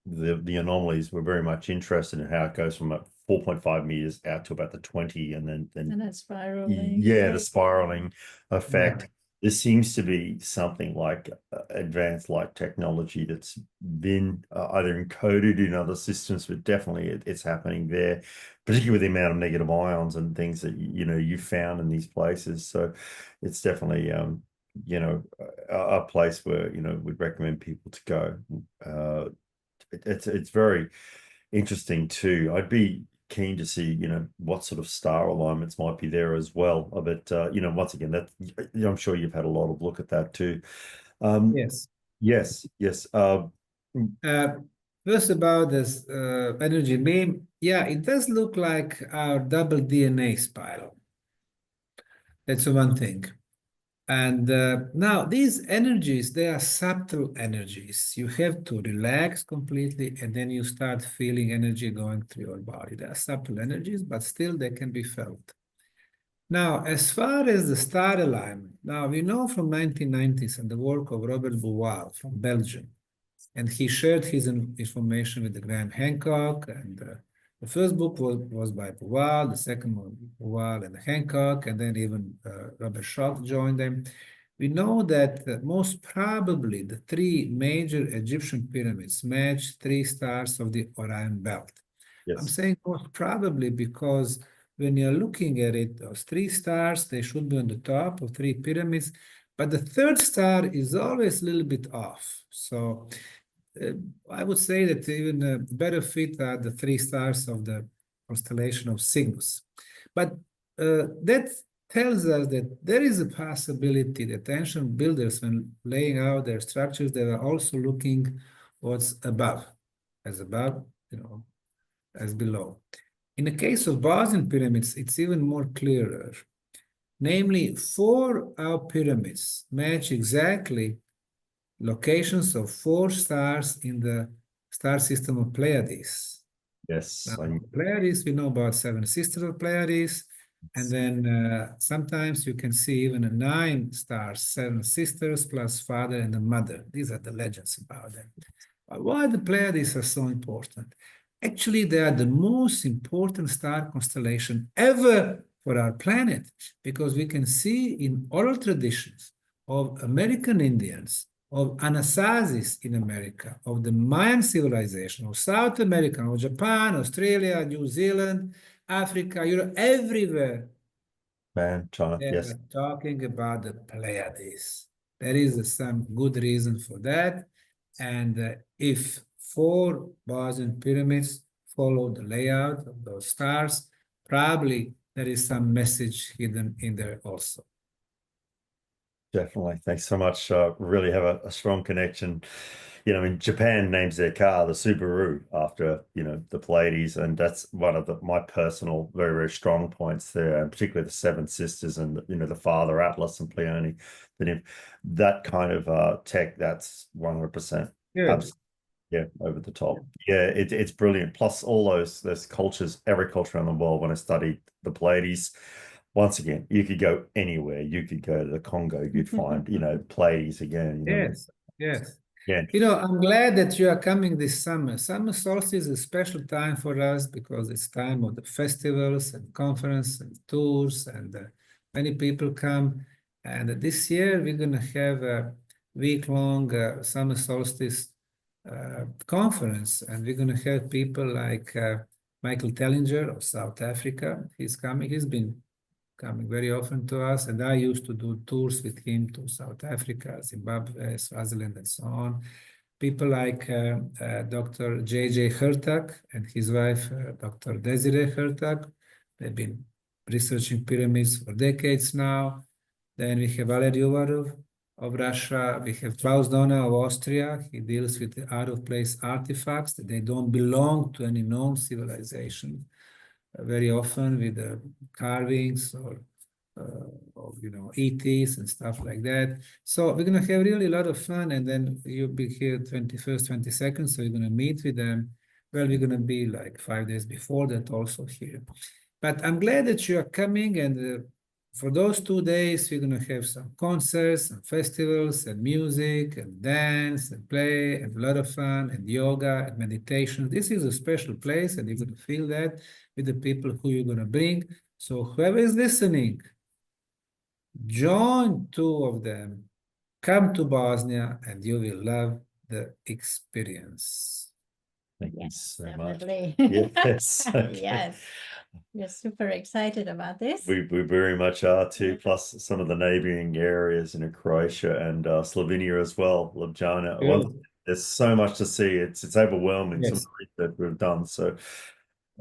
the anomalies. We're very much interested in how it goes from 4.5 meters out to about the 20, and then And that's spiraling. yeah, the spiraling effect. Yeah. There seems to be something like advanced light technology that's been either encoded in other systems, but definitely it's happening there, particularly with the amount of negative ions and things that you found in these places. So it's definitely a place where we'd recommend people to go. It's very interesting too. I'd be keen to see what sort of star alignments might be there as well. But once again, that I'm sure you've had a lot of look at that too. Yes. Yes. First about this energy beam, yeah, it does look like our double DNA spiral. That's one thing. And now these energies, they are subtle energies. You have to relax completely and then you start feeling energy going through your body. They are subtle energies, but still they can be felt. Now, as far as the star alignment, now we know from 1990s and the work of Robert Boal from Belgium, and he shared his information with the Graham Hancock, and the first book was by Boal, the second one Boal and Hancock, and then even Robert Schoch joined them. We know that most probably the three major Egyptian pyramids match three stars of the Orion belt. Yes. I'm saying most probably because when you're looking at it, those three stars, they should be on the top of three pyramids, but the third star is always a little bit off. So I would say that even a better fit are the three stars of the constellation of Cygnus. But that tells us that there is a possibility that ancient builders, when laying out their structures, they were also looking what's above, as below. In the case of Bosnian pyramids, it's even more clearer. Namely, 4 our pyramids match exactly locations of 4 stars in the star system of Pleiades. Yes. Now, Pleiades, we know about 7 sisters of Pleiades, and then sometimes you can see even 9 stars, 7 sisters plus father and the mother. These are the legends about them. But why the Pleiades are so important? Actually, they are the most important star constellation ever for our planet, because we can see in oral traditions of American Indians, of Anasazis in America, of the Mayan civilization, of South America, of Japan, Australia, New Zealand, Africa, Europe, everywhere, Man, China, They yes. are talking about the Pleiades. There is some good reason for that. And if 4 Bosnian pyramids follow the layout of those stars, probably there is some message hidden in there also. Definitely. Thanks so much. Really have a strong connection. I mean, Japan names their car the Subaru after, the Pleiades, and that's one of my personal very, very strong points there, and particularly the Seven Sisters and, the father, Atlas and Pleione. That kind of tech, that's 100%. Good. Yeah, over the top. Yeah, it's brilliant. Plus all those cultures, every culture around the world. When I studied the Pleiades, once again, you could go anywhere. You could go to the Congo, you'd find, Pleiades again, Yes, yes. Yeah. I'm glad that you are coming this summer. Summer solstice is a special time for us because it's time of the festivals and conference and tours, and many people come. And this year we're going to have a week-long summer solstice conference, and we're going to have people like Michael Tellinger of South Africa. He's coming. He's been coming very often to us, and I used to do tours with him to South Africa, Zimbabwe, Swaziland, and so on. People like Dr. J.J. Hertak and his wife, Dr. Desiree Hertak. They've been researching pyramids for decades now. Then we have Valery Uvarov of Russia. We have Klaus Donner of Austria. He deals with the out-of-place artifacts that they don't belong to any known civilization. Very often with the carvings or ETs and stuff like that. So we're going to have really a lot of fun, and then you'll be here 21st, 22nd, so you're going to meet with them. Well, we're going to be like 5 days before that also here. But I'm glad that you are coming, and for those 2 days, we're going to have some concerts and festivals and music and dance and play and a lot of fun and yoga and meditation. This is a special place, and you're going to feel that with the people who you're going to bring. So whoever is listening, join 2 of them, come to Bosnia, and you will love the experience. Thank you so much. Definitely. Yes. Yes. We're super excited about this. We very much are too, plus some of the neighboring areas, Croatia and Slovenia as well, Ljubljana. There's so much to see. It's overwhelming, some of Yes. the research we've done. So,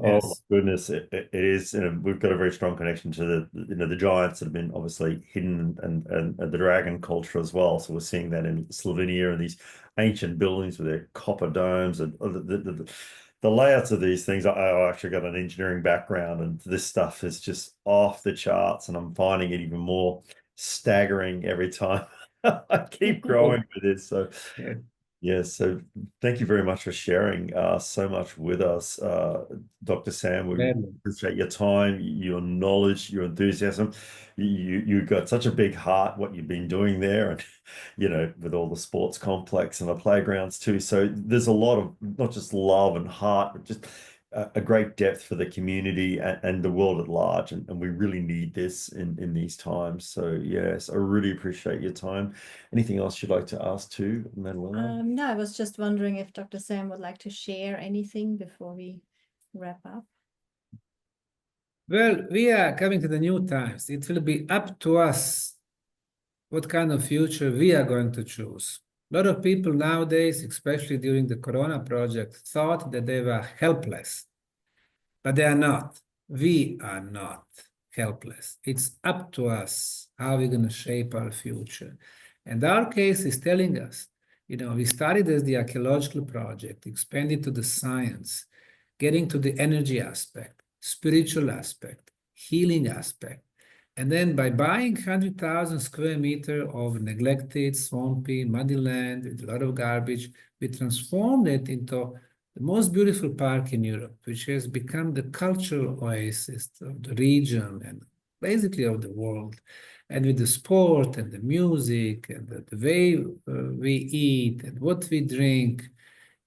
oh Yes. my goodness, it is. We've got a very strong connection to the giants that have been obviously hidden, and the dragon culture as well. So we're seeing that in Slovenia and these ancient buildings with their copper domes and the layouts of these things. I actually got an engineering background, and this stuff is just off the charts, and I'm finding it even more staggering every time I keep growing with this. So Yeah. yes, so thank you very much for sharing so much with us, Dr. Sam. We Gladly. appreciate your time, your knowledge, your enthusiasm. You got such a big heart, what you've been doing there, and with all the sports complex and the playgrounds too. So there's a lot of not just love and heart, but just a great depth for the community and the world at large. And we really need this in these times. So yes, I really appreciate your time. Anything else you'd like to ask too, Manuela? No, I was just wondering if Dr. Sam would like to share anything before we wrap up. Well, we are coming to the new times. It will be up to us what kind of future we are going to choose. A lot of people nowadays, especially during the Corona project, thought that they were helpless, but they are not. We are not helpless. It's up to us how we're going to shape our future. And our case is telling us, we started as the archaeological project, expanded to the science, getting to the energy aspect, spiritual aspect, healing aspect. And then by buying 100,000 square meters of neglected, swampy, muddy land with a lot of garbage, we transformed it into the most beautiful park in Europe, which has become the cultural oasis of the region and basically of the world. And with the sport and the music and the way we eat and what we drink,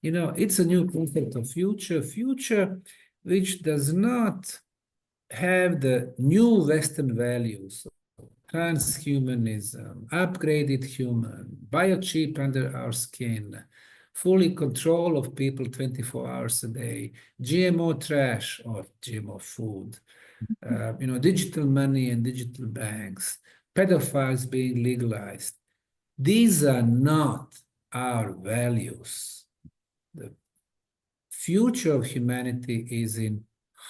it's a new concept of future which does not have the new Western values, transhumanism, upgraded human, biochip under our skin, fully control of people 24 hours a day, GMO trash or GMO food, digital money and digital banks, pedophiles being legalized. These are not our values. The future of humanity is in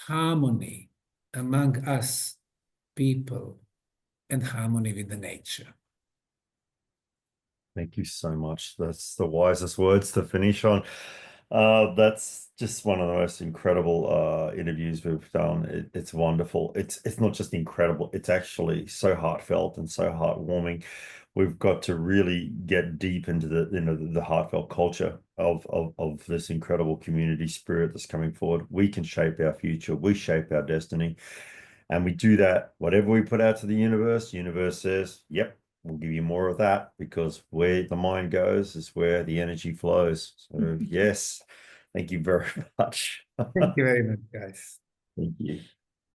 harmony among us people and harmony with the nature. Thank you so much. That's the wisest words to finish on. That's just one of the most incredible interviews we've done. It's wonderful. It's not just incredible, it's actually so heartfelt and so heartwarming. We've got to really get deep into the heartfelt culture of this incredible community spirit that's coming forward. We can shape our future, we shape our destiny. And we do that, whatever we put out to the universe says, yep, we'll give you more of that, because where the mind goes is where the energy flows. So yes, thank you very much. Thank you very much, guys. Thank you.